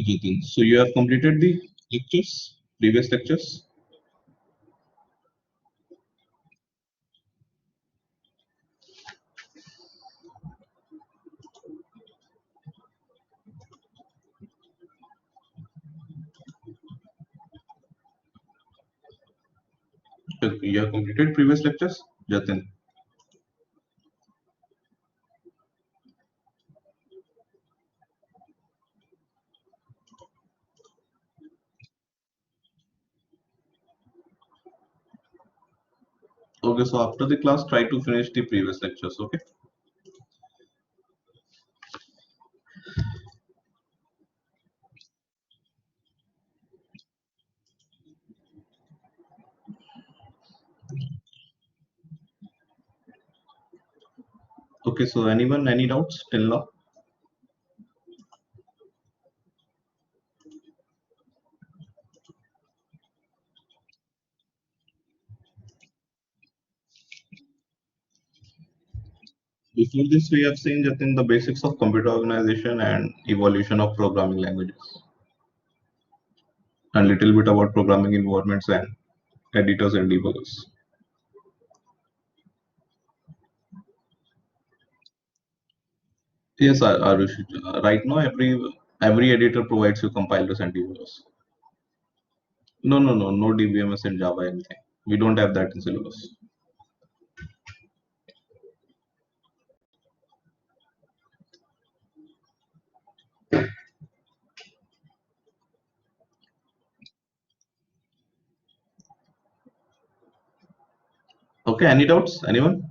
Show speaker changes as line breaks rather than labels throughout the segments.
Jatin, so you have completed the lectures, previous lectures? You have completed previous lectures, Jatin? Okay, so after the class, try to finish the previous lectures, okay? Okay, so anyone, any doubts till now? Before this, we have seen, Jatin, the basics of computer organization and evolution of programming languages, and little bit about programming environments and editors and debuggers. Yes, Arush. Right now, every editor provides you compilers and debuggers. No DBMS in Java anything. We don't have that in syllabus. Okay, any doubts? Anyone?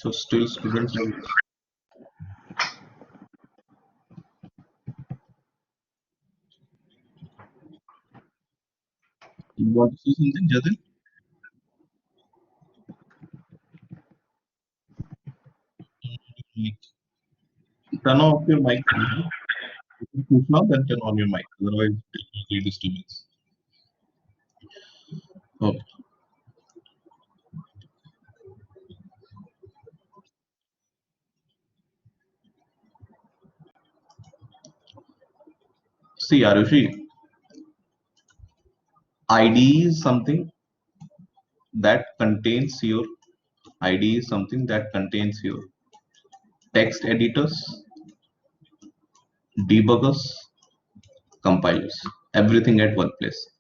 So still students have. You want to say something, Jatin? Turn off your mic. If you push now, then turn on your mic. Otherwise, it will create disturbance. Okay. See, Arushi, IDE is something that contains your IDE is something that contains your text editors, debuggers, compilers, everything at one place.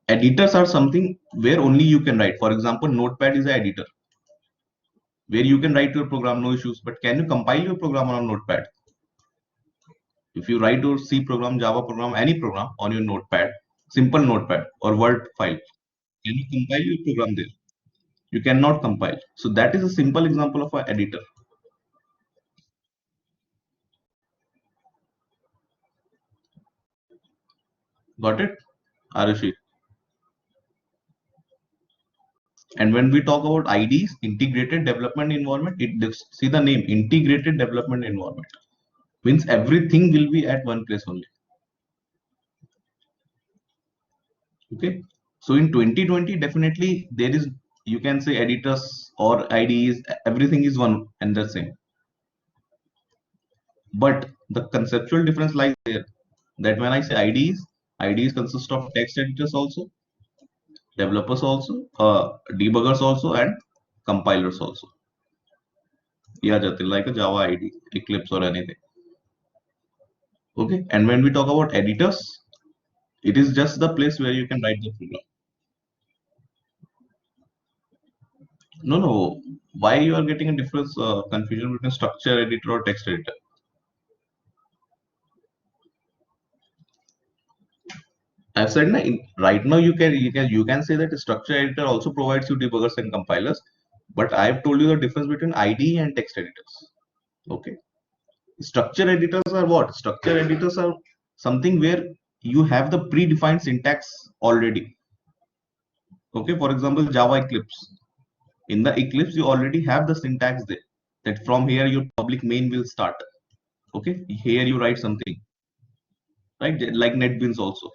Editors are something where only you can write. For example, Notepad is an editor where you can write your program, no issues. But can you compile your program on Notepad? If you write your C program, Java program, any program on your Notepad, simple Notepad or Word file, can you compile your program there? You cannot compile. So that is a simple example of an editor. Got it, Arushi? And when we talk about IDs, integrated development environment, see the name integrated development environment means everything will be at one place only. Okay. So in 2020, definitely there is, you can say editors or IDs, everything is one and the same. But the conceptual difference lies there that when I say IDs consist of text editors also, developers also, debuggers also, and compilers also. Yeah, Jatin, like a Java ID, Eclipse or anything. Okay. And when we talk about editors, it is just the place where you can write the program. No. Why you are getting a difference, confusion between structure editor or text editor? I've said right now you can say that structure editor also provides you debuggers and compilers, but I've told you the difference between IDE and text editors. Okay. Structure editors are what? Structure editors are something where you have the predefined syntax already. Okay, for example, Java Eclipse. In the Eclipse, you already have the syntax there. That from here your public main will start. Okay, here you write something, right? Like NetBeans also.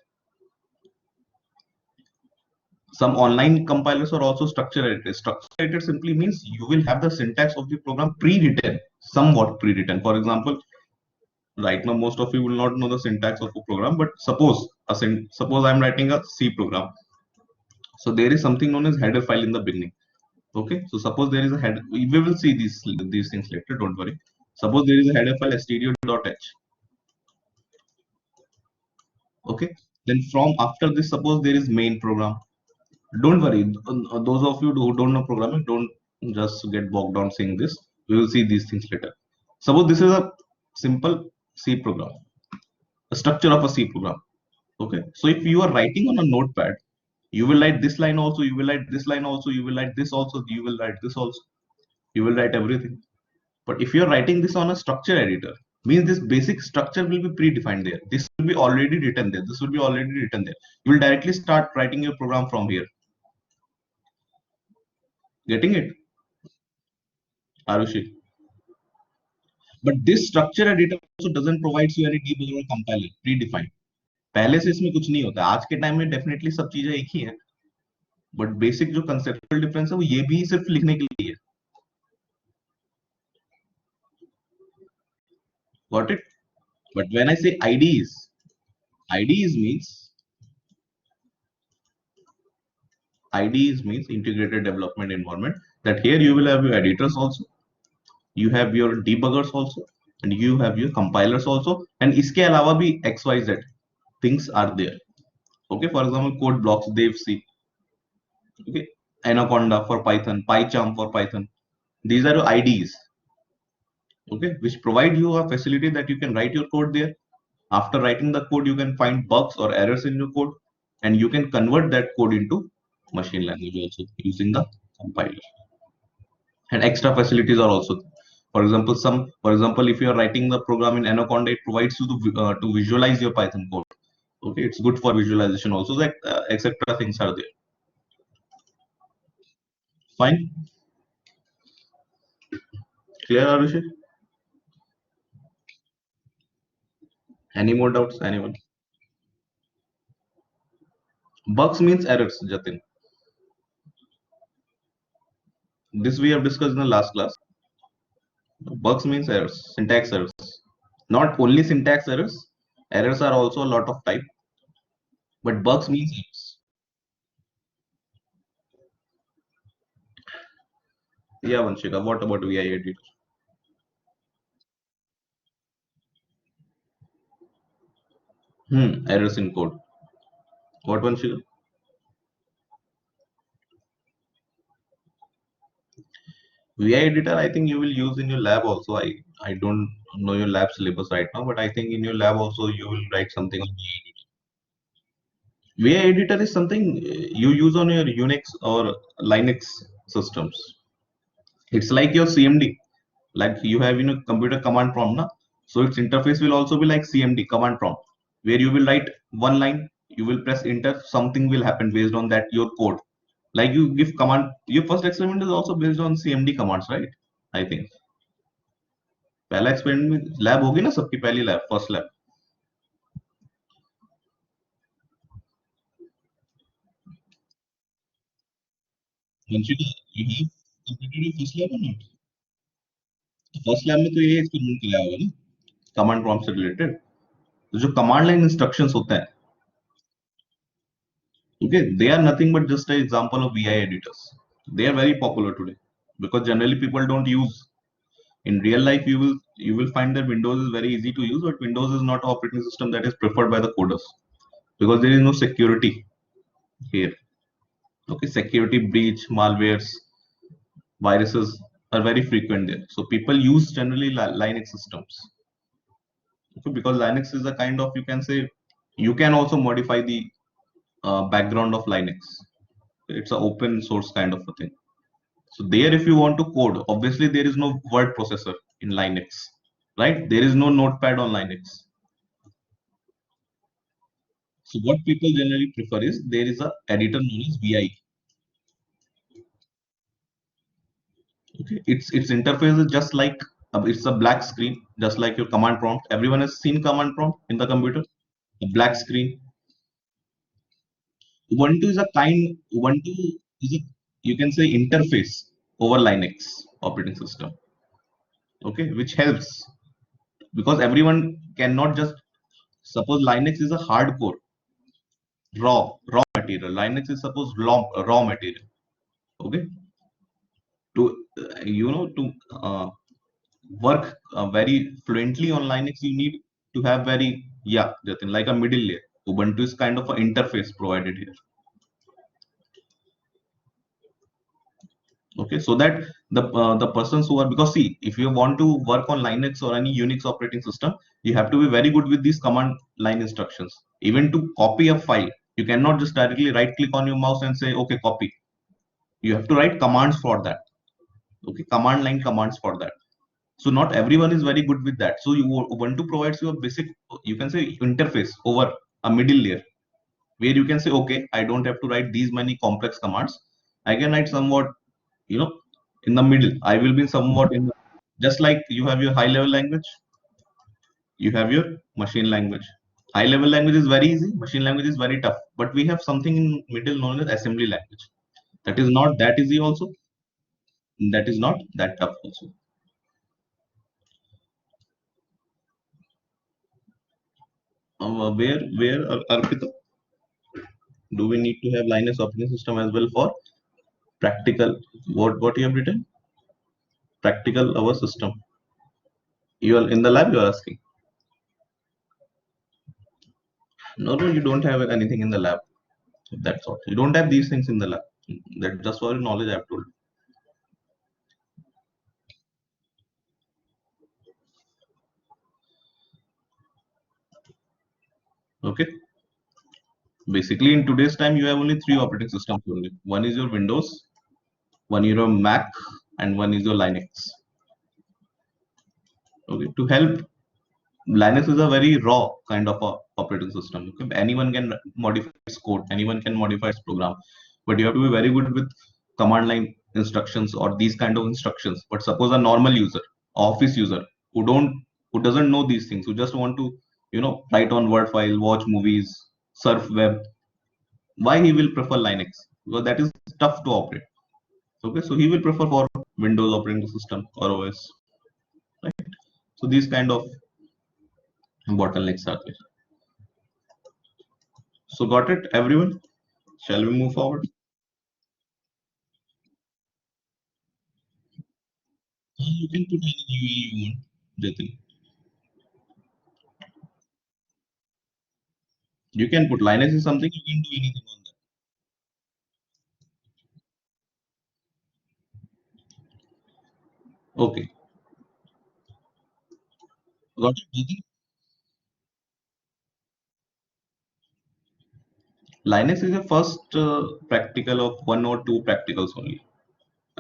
Some online compilers are also structure edited. Structure edited simply means you will have the syntax of the program pre-written, somewhat pre-written. For example, right now most of you will not know the syntax of a program, but suppose I'm writing a C program. So there is something known as header file in the beginning. Okay, so suppose there is a header. We will see these things later. Don't worry. Suppose there is a header file stdio.h. Okay, then from after this, suppose there is main program. Don't worry, those of you who don't know programming, don't just get bogged down saying this. We will see these things later. Suppose this is a simple C program, a structure of a C program. Okay, so if you are writing on a notepad, you will write this line also, you will write this line also, you will write this also, you will write this also, you will write everything. But if you are writing this on a structure editor, means this basic structure will be predefined there. This will be already written there. This will be already written there. You will directly start writing your program from here. Getting it, Arushi? But this structure editor also doesn't provide you any debugger or compiler predefined. पहले से इसमें कुछ नहीं होता है. आज के time में डेफिनेटली सब चीजें एक ही हैं, बट बेसिक जो कंसेप्चुअल डिफरेंस है वो ये भी सिर्फ लिखने के लिए है. Got it? But when I say IDEs means integrated development environment. That here you will have your editors also, you have your debuggers also, and you have your compilers also, and इसके अलावा भी XYZ things are there. Okay, for example, code blocks, Dev C. Okay, Anaconda for Python, PyCharm for Python. These are your IDEs. Okay, which provide you a facility that you can write your code there. After writing the code, you can find bugs or errors in your code, and you can convert that code into machine language also using the compiler. And extra facilities are also, for example, if you are writing the program in Anaconda, it provides you to visualize your Python code. Okay, it's good for visualization also. That etc. things are there. Fine, clear, Arushi? Any more doubts, anyone? Bugs means errors, Jatin. This we have discussed in the last class. Bugs means errors, syntax errors. Not only syntax errors, errors are also a lot of type, but bugs means errors. Yeah, Vanshika, what about VI editor? Errors in code. What, Vanshika? VI editor, I think you will use in your lab also. I don't know your lab syllabus right now, but I think in your lab also you will write something on VI editor. VI editor is something you use on your Unix or Linux systems. It's like your CMD, like you have in a computer command prompt, na? So its interface will also be like CMD, command prompt, where you will write one line, you will press enter, something will happen based on that your code. Like you give command, your first experiment is also based on CMD commands, right? I think पहला experiment में lab होगी ना, सबकी पहली lab, first lab. Vanshika, you have completed your first lab or not? First lab में तो ये experiment किया होगा ना, कमांड प्रॉम्प्ट से रिलेटेड. तो जो कमांड लाइन इंस्ट्रक्शंस होते हैं, okay, they are nothing but just an example of VI editors. They are very popular today because generally people don't use. In real life, you will find that Windows is very easy to use, but Windows is not an operating system that is preferred by the coders because there is no security here. Okay, security breach, malwares, viruses are very frequent there. So people use generally Linux systems. Okay, because Linux is a kind of, you can say, you can also modify the background of Linux. It's an open source kind of a thing. So there, if you want to code, obviously there is no word processor in Linux, right? There is no notepad on Linux. So what people generally prefer is there is a editor known as VI. Okay, its interface is just like it's a black screen, just like your command prompt. Everyone has seen command prompt in the computer, a black screen. Ubuntu is a, you can say, interface over Linux operating system. Okay, which helps because everyone cannot just suppose Linux is a hardcore raw material. Linux is suppose raw material. Okay, to to work very fluently on Linux, you need to have very, yeah, Jatin, like a middle layer. Ubuntu is kind of an interface provided here. Okay, so that the persons who are, because see, if you want to work on Linux or any Unix operating system, you have to be very good with these command line instructions. Even to copy a file, you cannot just directly right click on your mouse and say okay, copy. You have to write commands for that. Okay, command line commands for that. So not everyone is very good with that. So Ubuntu provides you a basic, you can say, interface over a middle layer where you can say, okay, I don't have to write these many complex commands. I can write somewhat, you know, in the middle. I will be somewhat in the, just like you have your high level language, you have your machine language. High level language is very easy, machine language is very tough. But we have something in middle known as assembly language. That is not that easy also. That is not that tough also. Where Arpita? Do we need to have Linux operating system as well for practical? What you have written? Practical our system. You are in the lab. You are asking. No, you don't have anything in the lab. That's all. You don't have these things in the lab. That just for your knowledge, I've told. Okay. Basically, in today's time, you have only three operating systems only. One is your Windows, one is your Mac, and one is your Linux. Okay. To help, Linux is a very raw kind of a operating system. Okay? Anyone can modify its code, anyone can modify its program, but you have to be very good with command line instructions or these kind of instructions. But suppose a normal user, office user, who doesn't know these things, who just want to, write on Word file, watch movies, surf web, why he will prefer Linux? Because that is tough to operate. Okay, so he will prefer for Windows operating system or OS. Right? So these kind of bottlenecks are there. So got it, everyone? Shall we move forward? You can put any UAE you want, Jatin. You can put Linux is something you can do anything on that. Okay, got it, Jatin? Linux is the first practical of one or two practicals only.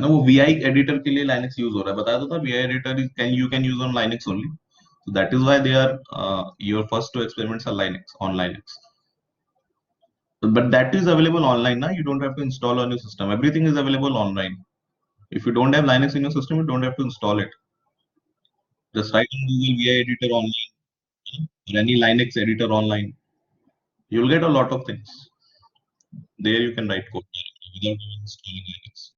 ना वो VI editor के लिए Linux use हो रहा है बताया तो था VI editor is can you can use on Linux only. So that is why they are your first two experiments are Linux on Linux. But that is available online now. You don't have to install on your system. Everything is available online. If you don't have Linux in your system, you don't have to install it. Just write on Google VI editor online or any Linux editor online. You'll get a lot of things. There you can write code directly without even installing Linux.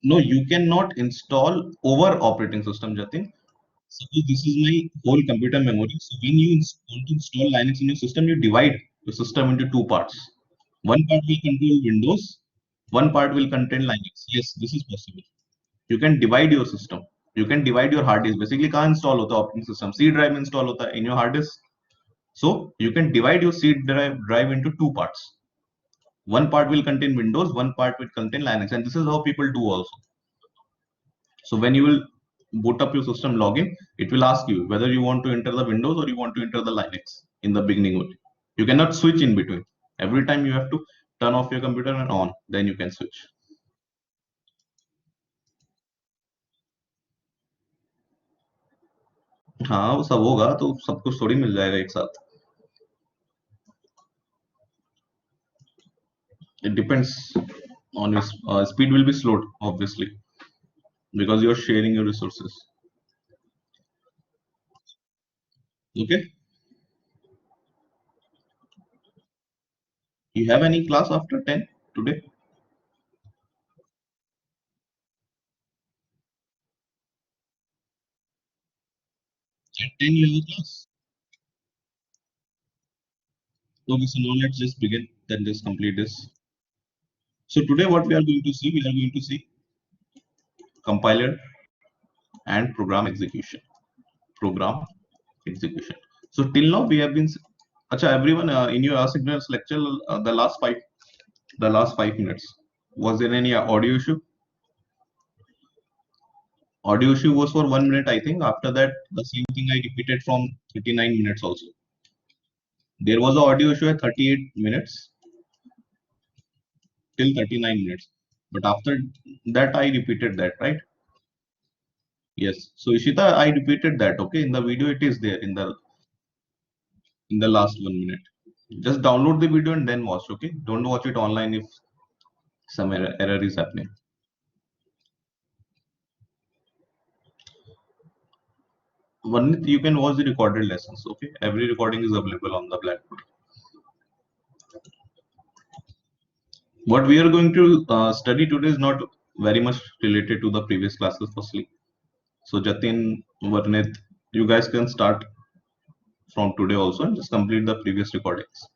No, you cannot install over operating system, Jatin. Suppose this is my whole computer memory. So when you want to install Linux in your system, you divide the system into two parts. One part will control Windows, one part will contain Linux. Yes, this is possible. You can divide your system. You can divide your hard disk. Basically, कहाँ install होता है operating system? C drive install होता है in your hard disk. So you can divide your C drive into two parts. One part will contain Windows, one part will contain Linux, and this is how people do also. So when you will boot up your system login, it will ask you whether you want to enter the Windows or you want to enter the Linux in the beginning only. You cannot switch in between. Every time you have to turn off your computer and on, then you can switch. हाँ वो सब होगा तो सब कुछ थोड़ी मिल जाएगा एक साथ. It depends on your speed will be slowed obviously because you are sharing your resources. Okay, you have any class after 10 today? At 10 you have a class. Okay, so now let's just begin, then just complete this. So today what we are going to see, we are going to see compiler and program execution. Program execution. So till now we have been, acha everyone in your asynchronous lecture, the last 5 minutes, was there any audio issue? Audio issue was for 1 minute, I think. After that, the same thing I repeated from 39 minutes also. There was an audio issue at 38 minutes till 39 minutes. But after that, I repeated that, right? Yes. So Ishita, I repeated that. Okay, in the video it is there in the last 1 minute. Just download the video and then watch. Okay, don't watch it online if some error is happening. One, you can watch the recorded lessons. Okay, every recording is available on the Blackboard. What we are going to study today is not very much related to the previous classes. Firstly, so Jatin, Varnit, you guys can start from today also and just complete the previous recordings.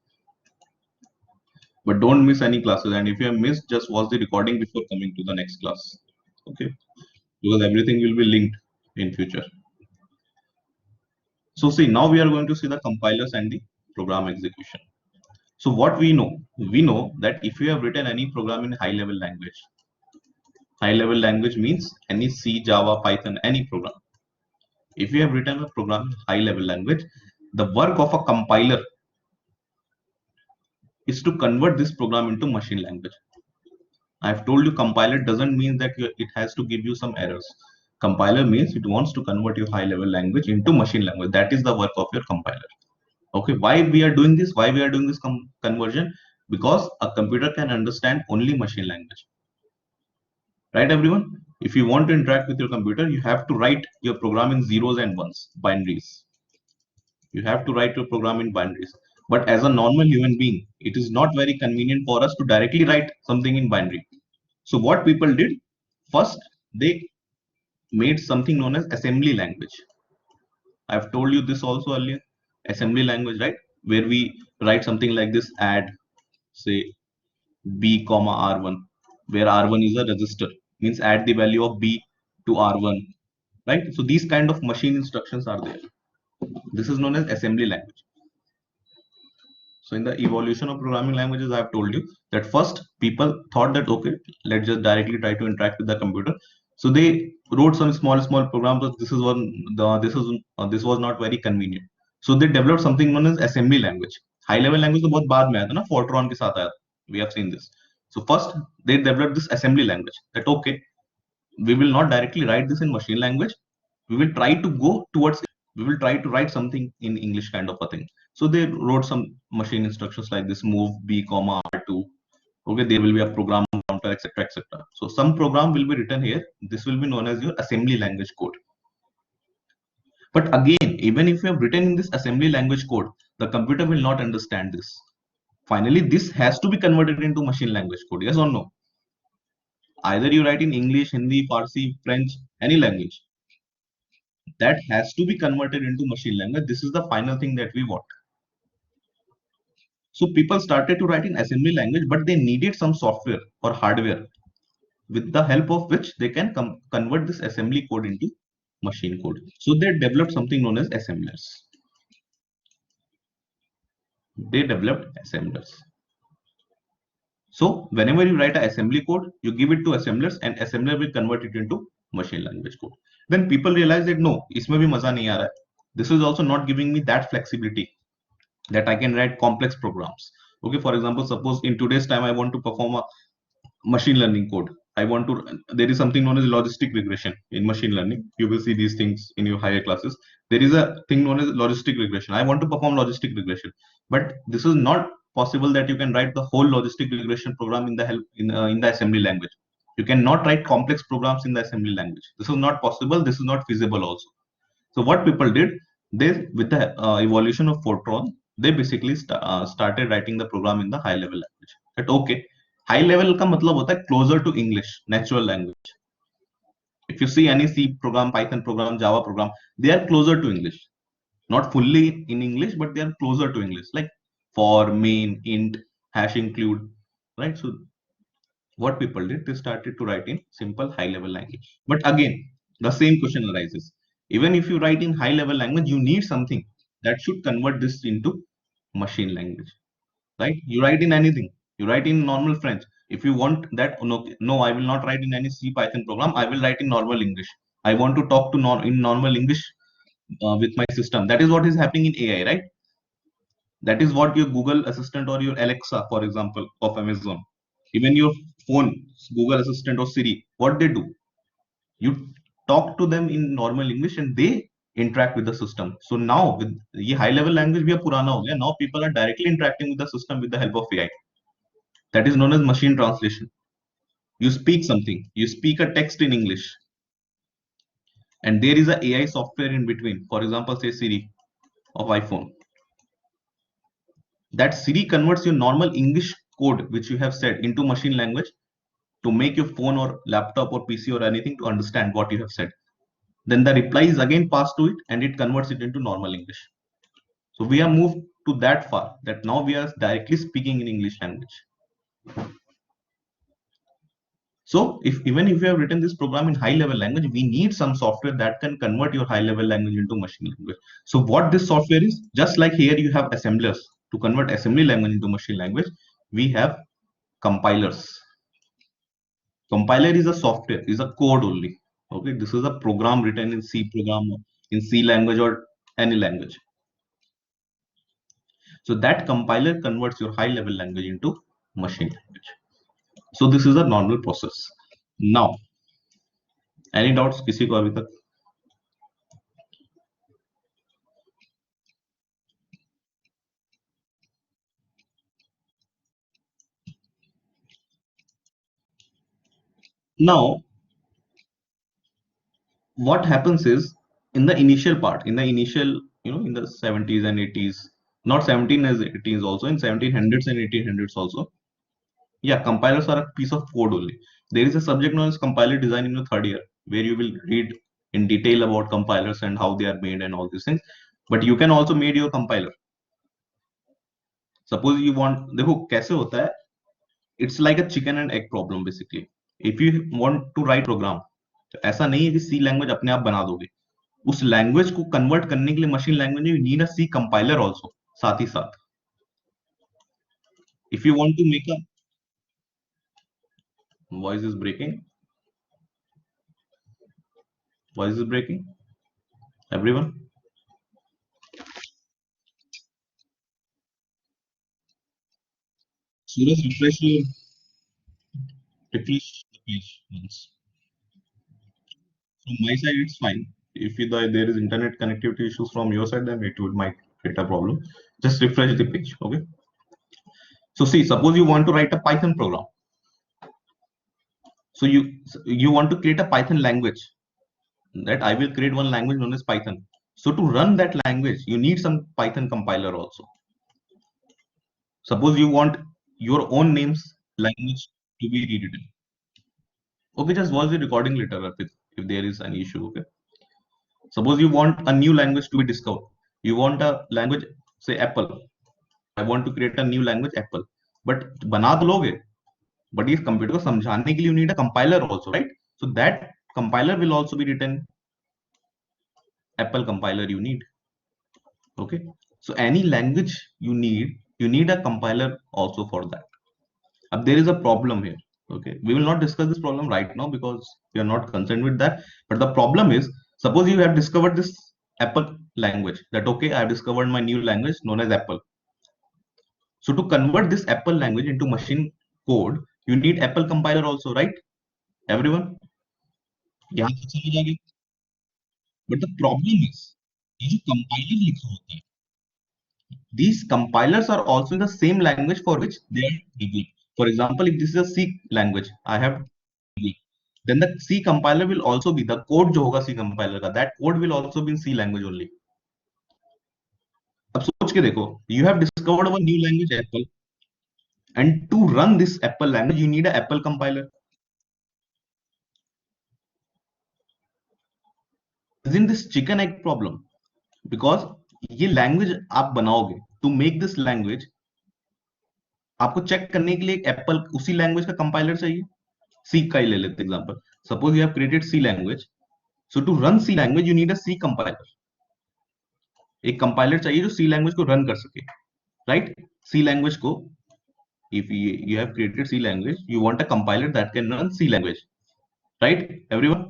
But don't miss any classes. And if you have missed, just watch the recording before coming to the next class. Okay, because everything will be linked in future. So see, now we are going to see the compilers and the program execution. So what we know that if you have written any program in high level language means any C, Java, Python, any program. If you have written a program in high level language, the work of a compiler is to convert this program into machine language. I've told you compiler doesn't mean that it has to give you some errors. Compiler means it wants to convert your high level language into machine language. That is the work of your compiler. Okay, why we are doing this? Why we are doing this conversion? Because a computer can understand only machine language. Right, everyone? If you want to interact with your computer, you have to write your program in zeros and ones, binaries. You have to write your program in binaries. But as a normal human being, it is not very convenient for us to directly write something in binary. So what people did, first they made something known as assembly language. I've told you this also earlier. Assembly language, right? Where we write something like this, add, say, b comma r1, where r1 is a register, means add the value of b to r1, right? So these kind of machine instructions are there. This is known as assembly language. So in the evolution of programming languages, I have told you that first people thought that okay, let's just directly try to interact with the computer. So they wrote some small programs. But this was not very convenient. So they developed something known as assembly language. High level language तो बहुत बाद में आया था ना, Fortran के साथ आया. We have seen this. So first they developed this assembly language. That okay, we will not directly write this in machine language. We will try to go towards, we will try to write something in English kind of a thing. So they wrote some machine instructions like this: move b comma r2. Okay, there will be a program counter, etc., etc. So some program will be written here. This will be known as your assembly language code. But again, even if you have written in this assembly language code, the computer will not understand this. Finally, this has to be converted into machine language code. Yes or no? Either you write in English, Hindi, Farsi, French, any language, that has to be converted into machine language. This is the final thing that we want. So people started to write in assembly language, but they needed some software or hardware with the help of which they can convert this assembly code into machine code. So they developed something known as assemblers. They developed assemblers. So whenever you write an assembly code, you give it to assemblers and assembler will convert it into machine language code. Then people realize that no, इसमें भी मजा नहीं आ रहा है. This is also not giving me that flexibility that I can write complex programs. Okay, for example, suppose in today's time I want to perform a machine learning code. I want to, there is something known as logistic regression in machine learning. You will see these things in your higher classes. There is a thing known as logistic regression. I want to perform logistic regression, but this is not possible that you can write the whole logistic regression program in the in the assembly language. You cannot write complex programs in the assembly language. This is not possible. This is not feasible also. So what people did, they with the evolution of Fortran, they basically started writing the program in the high level language. But okay, high level का मतलब होता है closer to English, natural language. If you see any C program, Python program, Java program, they are closer to English. Not fully in English, but they are closer to English, like for, main, int, hash include, right? So what people did, they started to write in simple high level language. But again, the same question arises. Even if you write in high level language, you need something that should convert this into machine language, right? You write in anything, you write in normal French. If you want that, no, no, I will not write in any C Python program, I will write in normal English. I want to talk to in normal English with my system. That is what is happening in AI, right? That is what your Google Assistant or your Alexa, for example, of Amazon, even your phone, Google Assistant or Siri, what they do, you talk to them in normal English and they interact with the system. So now with ये high level language भी अब पुराना हो गया. Now people are directly interacting with the system with the help of AI. That is known as machine translation. You speak something, you speak a text in English, and there is a AI software in between. For example, say Siri of iPhone. That Siri converts your normal English code which you have said into machine language to make your phone or laptop or PC or anything to understand what you have said. Then the reply is again passed to it and it converts it into normal English. So we have moved to that far that now we are directly speaking in English language. So even if you have written this program in high level language, we need some software that can convert your high level language into machine language. So what this software is, just like here you have assemblers to convert assembly language into machine language, we have compilers. Compiler is a software, is a code only. Okay, this is a program written in C program, in C language or any language. So that compiler converts your high level language into machine language. So this is a normal process. Now, any doubts किसी को अभी तक? Now, what happens is in the initial part, in the initial, in the 70s and 80s, not 17 as 80s also, in 1700s and 1800s also, yeah, compilers are a piece of code only. There is a subject known as compiler design in the third year, where you will read in detail about compilers and how they are made and all these things. But you can also make your compiler. Suppose you want, देखो कैसे होता है? It's like a chicken and egg problem basically. If you want to write program, तो ऐसा नहीं है कि C language अपने आप बना दोगे. उस लैंग्वेज को कन्वर्ट करने के लिए मशीन लैंग्वेज में you need a C compiler also साथ ही साथ. If you want to make a voice is breaking, voice is breaking everyone. Suraj refresh the page once. From my side it's fine. If there is internet connectivity issues from your side, then it would might create a problem. Just refresh the page. Okay, so see, suppose you want to write a Python program. So you want to create a Python language, that I will create one language known as Python. So to run that language, you need some Python compiler also. Suppose you want your own name's language to be rewritten. Okay, just watch the recording later, Arpit, if there is an issue. Okay. Suppose you want a new language to be discovered. You want a language, say Apple. I want to create a new language Apple. But बना तो लोगे, but इस computer को समझाने के लिए you need a compiler also, right? So that compiler will also be written Apple compiler you need. Okay, so any language you need a compiler also for that. There is a problem here. Okay, we will not discuss this problem right now because we are not concerned with that. But the problem is, suppose you have discovered this Apple language, that okay, I have discovered my new language known as Apple. So to convert this Apple language into machine code, you need Apple compiler also, right? Everyone, यहाँ तक समझ आ गई? But the problem is, ये जो compiler लिखा होता है, these compilers are also in the same language for which they are developed. For example, if this is a C language, I have developed, then the C compiler will also be the code जो होगा C compiler का, that code will also be in C language only. अब सोच के देखो, you have discovered a new language Apple, and to run this Apple language, you need a Apple compiler. Isn't this chicken egg problem? Because ये language आप बनाओगे, to make this language आपको check करने के लिए एक एप्पल उसी language का कंपाइलर चाहिए. सी का ही ले लेते example. Suppose you have created C language, so to run C language you need a C compiler. एक कंपाइलर चाहिए जो सी लैंग्वेज को रन कर सके, राइट? सी लैंग्वेज को, if you have created C language, you want a compiler that can run C language, right, everyone?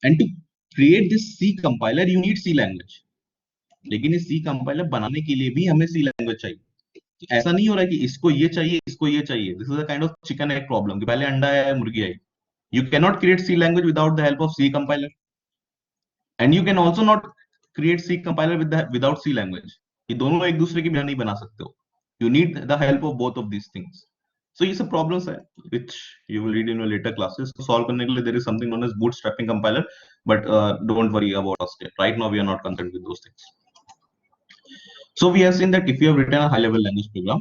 And to create this C compiler you need C language. लेकिन इस C compiler बनाने के लिए भी हमें C language चाहिए. तो ऐसा नहीं हो रहा है कि इसको ये चाहिए, इसको ये चाहिए. This is a kind of chicken egg problem कि पहले अंडा आया है मुर्गी आई. You cannot create C language without the help of C compiler, and you can also not create C compiler without C language. ये दोनों एक दूसरे के बिना नहीं बना सकते हो. You need the help of both of these things. So ये सब problems है which you will read in your later classes. To solve करने के लिए there is something known as bootstrapping compiler, but don't worry about us. Right now we are not concerned with those things. So we have seen that if you have written a high-level language program,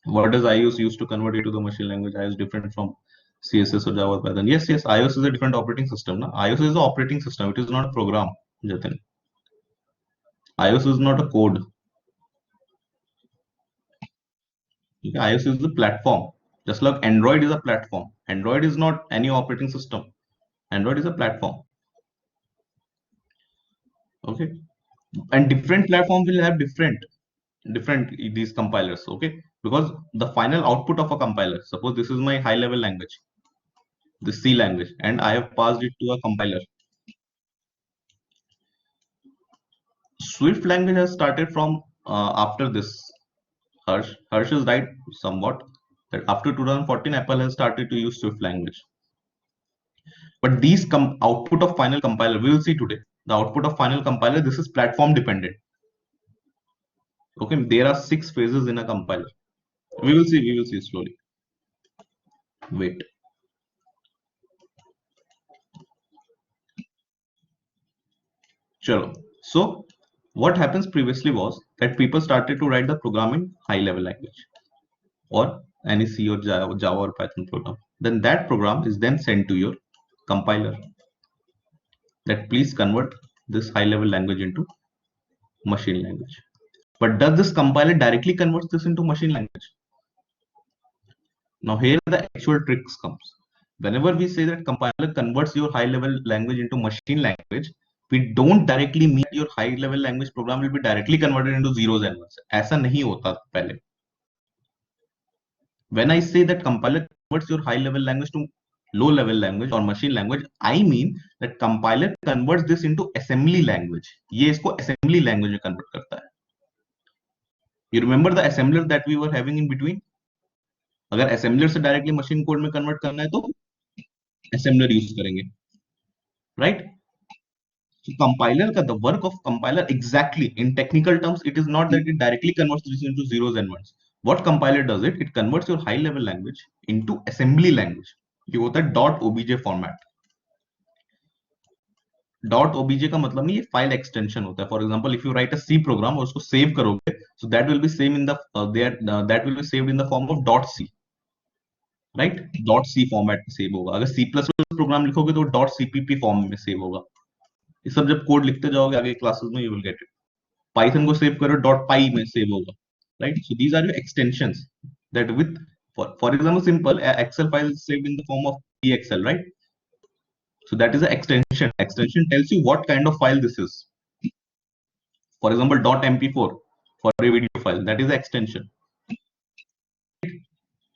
what does iOS use to convert it to the machine language? iOS is different from CSS or Java or Python. Yes, iOS is a different operating system. Na? iOS is the operating system. It is not a program, Jatin. iOS is not a code. Okay? iOS is the platform. Just like Android is a platform. Android is not any operating system. Android is a platform. Okay. And different platforms will have different these compilers. Okay. Because the final output of a compiler, suppose this is my high level language, the C language, and I have passed it to a compiler. Swift language has started from after this. Harsh is right somewhat that after 2014 Apple has started to use Swift language. But these output of final compiler, we will see today. The output of final compiler, this is platform dependent. Okay, there are 6 phases in a compiler. We will see slowly. Wait. Chalo. So what happens previously was that people started to write the program in high level language or any C or Java or Python program. Then that program is then sent to your compiler that please convert this high level language into machine language. But does this compiler directly converts this into machine language? Now here the actual tricks comes. Whenever we say that compiler converts your high level language into machine language, we don't directly mean your high level language program will be directly converted into zeros and ones. ऐसा नहीं होता पहले. When I say that compiler converts your high level language to low level language or machine language, I mean that compiler converts this into assembly language. ये इसको assembly language में convert करता है. You remember the assembler that we were having in between? अगर assembler से directly machine code में convert करना है तो assembler use करेंगे, right? So compiler का the work of compiler exactly in technical terms, it is not that it directly converts this into zeros and ones. What compiler does it converts your high level language into assembly language. ये होता है .obj format. .obj का मतलब नहीं, ये file extension होता है. For example if you write a C program और उसको सेव करोगे, so that will be same in the that will be saved in the form of .c, right? .c format में सेव होगा. अगर C++ programme लिखोगे तो .cpp form में save होगा. ये सब जब कोड लिखते जाओगे आगे क्लासेस में, you will get it. Python को सेव करो .py में सेव होगा, right? So these are your extensions that with for example simple excel file is saved in the form of excel, right? So that is an extension. Extension tells you what kind of file this is. For example .mp4 for a video file, that is the extension.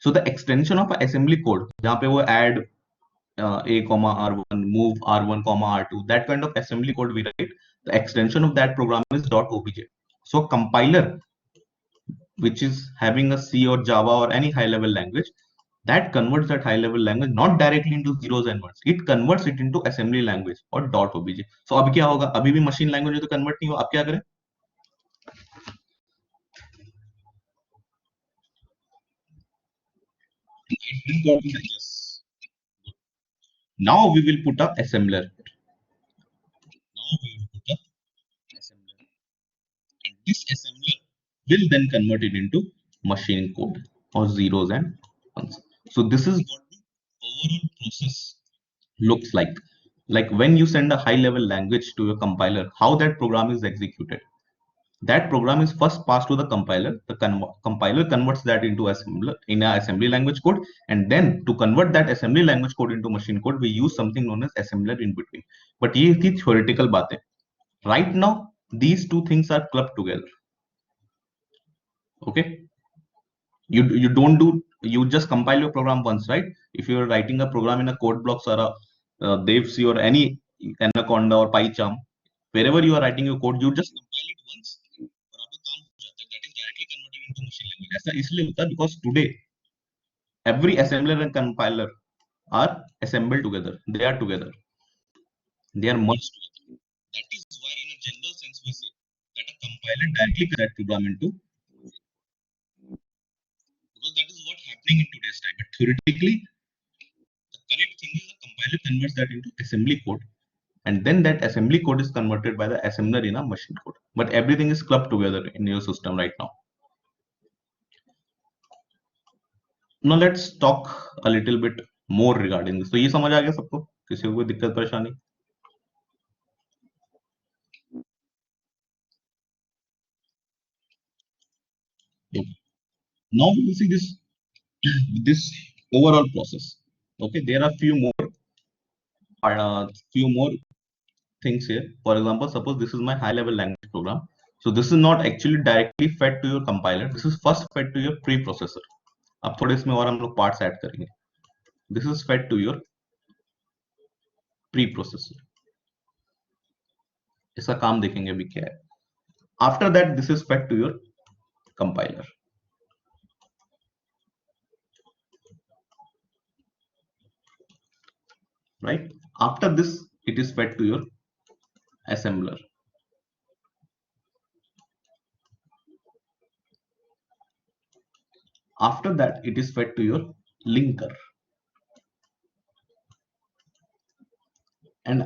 So the extension of assembly code जहाँ पे वो add a comma r1, move r1 comma r2, that kind of assembly code we write, the extension of that program is .obj. So compiler which is having a C or Java or any high level language, that converts that high level language not directly into zeros and ones, it converts it into assembly language or .obj. So अब क्या होगा, अभी भी machine language में तो convert नहीं हो, अब क्या करें? Yes. Now we will put a assembler. Now we will put a assembler, and this assembler will then convert it into machine code or zeros and ones. So this is what the overall process looks like. Like when you send a high level language to your compiler, how that program is executed. That program is first passed to the compiler. The compiler converts that into assembler in a assembly language code, and then to convert that assembly language code into machine code, we use something known as assembler in between. But ये थी theoretical बातें. Right now, these two things are clubbed together. Okay, you don't do, you just compile your program once, right? If you're writing a program in a code blocks or a devc or any anaconda or pycharm, wherever you are writing your code, you just compile it once और आपका काम हो जाता है. That is directly converted into machine language. ऐसा इसलिए होता है because today every assembler and compiler are assembled together, they are together, they are merged together. That is why in a general sense we say that a compiler directly converts that program into, because that is what happening in today's time. But theoretically, the correct thing is the compiler converts that into assembly code, and then that assembly code is converted by the assembler in a machine code. But everything is clubbed together in your system right now. Now let's talk a little bit more regarding this. तो ये समझ आ गया सबको? किसी को कोई दिक्कत परेशानी? Okay. Now we will see this overall process. Okay, there are few more things here. For example, suppose this is my high level language program. So this is not actually directly fed to your compiler. This is first fed to your preprocessor. अब थोड़े इसमें और हम लोग parts add करेंगे. This is fed to your preprocessor. इसका काम देखेंगे अभी क्या है. After that, this is fed to your compiler. Right? After this, it is fed to your assembler. After that, it is fed to your linker. And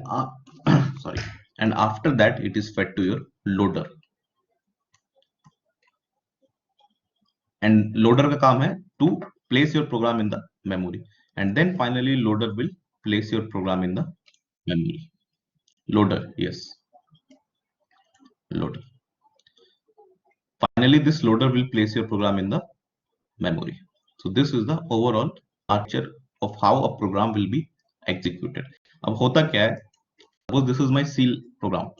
sorry, and after that it is fed to your loader. And loader का काम है to place your program in the memory, and then finally loader will place your program in the memory. Loader, yes, loader. Finally this loader will place your program in the memory. So this is the overall architecture of how a program will be executed. अब होता क्या है, suppose this is my C program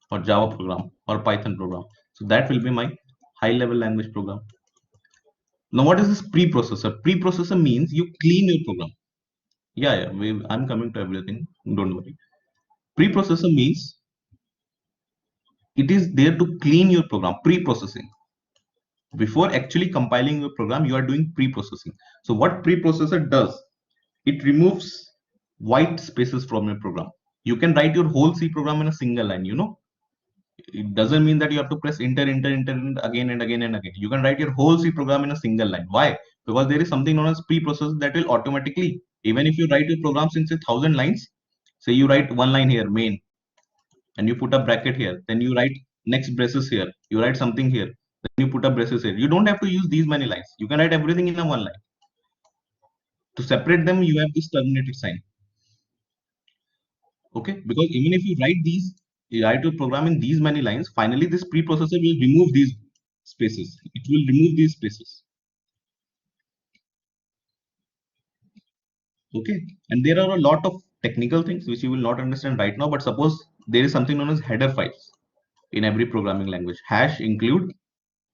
or Java program or Python program. So that will be my high level language program. Now what is this preprocessor? Preprocessor means you clean your program. Yeah, I'm coming to everything, don't worry. Preprocessor means it is there to clean your program. Pre-processing, before actually compiling your program, you are doing pre-processing. So what preprocessor does, it removes white spaces from your program. You can write your whole C program in a single line, you know. It doesn't mean that you have to press enter again and again and again. You can write your whole C program in a single line. Why? Because there is something known as preprocessor that will automatically, even if you write your program in say 1,000 lines, say you write one line here, main, and you put a bracket here, then you write next braces here, you write something here, then you put a braces here. You don't have to use these many lines. You can write everything in a one line. To separate them, you have this terminated sign. Okay, because even if you write your program in these many lines, finally this preprocessor will remove these spaces. It will remove these spaces. Okay, and there are a lot of technical things which you will not understand right now, but suppose there is something known as header files in every programming language. Hash include,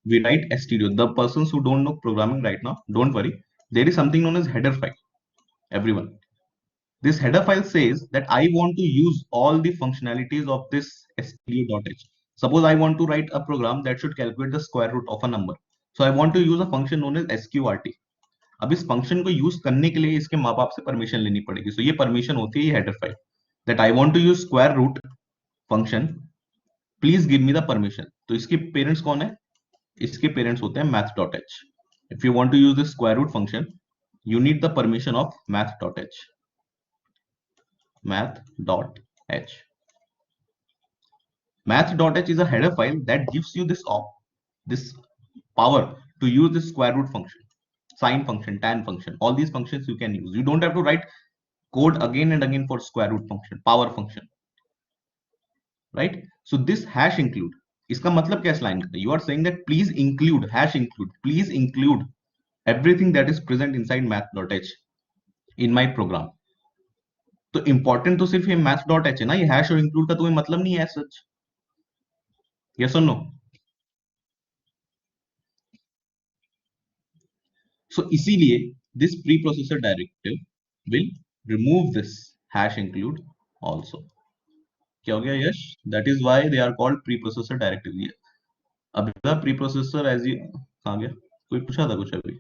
we write stdio. The persons who don't know programming right now, don't worry. There is something known as header file. Everyone, this header file says that I want to use all the functionalities of this stdio.h. Suppose I want to write a program that should calculate the square root of a number. So I want to use a function known as sqrt. अब इस function को use करने के लिए इसके माँ बाप से परमिशन लेनी पड़ेगी. So ये परमिशन होती है ये header file, that I want to use square root function, please give me the permission. तो इसके पेरेंट्स कौन है? इसके पेरेंट्स होते हैं math.h. If you want to use this square root function, you need the permission of math.h. Math.h. Math.h is a header file that gives you this power to use this square root function, sine function, tan function. All these functions you can use. You don't have to write code again and again for square root function, power function, right? So this hash include, इसका मतलब क्या इस line का? You are saying that please include, hash include, please include everything that is present inside math.h in my program. तो important तो सिर्फ ये math.h है ना, ये हैश और इंक्लूड का तुम्हें मतलब नहीं है सच. Yes or no? So इसीलिए this preprocessor directive will remove this hash include also. क्या हो गया यश? That is why they are called preprocessor directive. अब preprocessor as you कहाँ गया? कोई पूछा था कुछ अभी?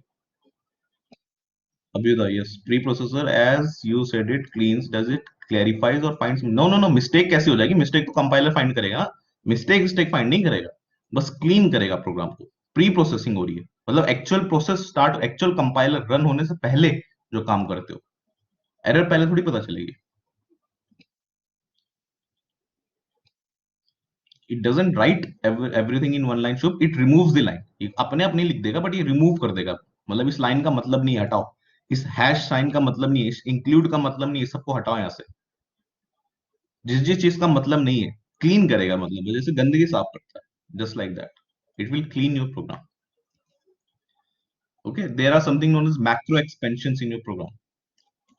अभी yes, preprocessor as you said it cleans, does it clarifies or finds? No, mistake कैसे हो जाएगी? Mistake तो compiler find करेगा. Mistake find नहीं करेगा, बस clean करेगा प्रोग्राम को. प्री प्रोसेसिंग हो रही है, मतलब actual process start, actual compiler run होने से पहले जो काम करते हो. एरर पहले थोड़ी पता चलेगी. It doesn't right everything in one line Shubh, it removes the line. अपने आप नहीं लिख देगा बट ये रिमूव कर देगा. मतलब इस लाइन का मतलब नहीं, हटाओ. इस हैश साइन का मतलब नहीं है, इस इंक्लूड का मतलब नहीं है, सबको हटाओ यहां से. जिस जिस चीज का मतलब नहीं है क्लीन करेगा, मतलब जैसे गंदगी साफ करता है, just like that it will clean your program. Okay, there are something known as macro expansions in your program.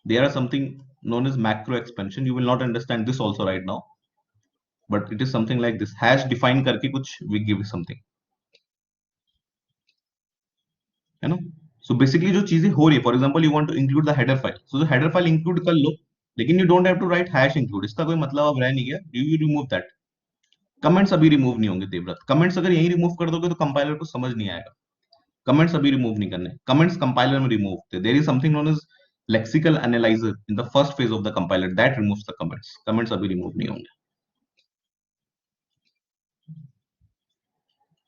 There are something known as macro expansion. You will not understand this also right now, but it is something like this. Hash define करके कुछ we give something, है ना? So basically जो चीजें हो रही है, for example, you want to include the header file. So the header file include कर लो, लेकिन you don't have to write hash include. इसका कोई मतलब अब रह नहीं गया. You remove that. कमेंट्स अभी रिमूव नहीं होंगे देवव्रत. कमेंट्स अगर यही रिमूव कर दोगे तो कंपाइलर को समझ नहीं आएगा. कमेंट्स अभी रिमूव नहीं करने. कमेंट्स कंपाइलर में रिमूव होते. There is something known as lexical analyser in the first phase of the compiler that removes the comments. Comments अभी रिमूव नहीं होंगे.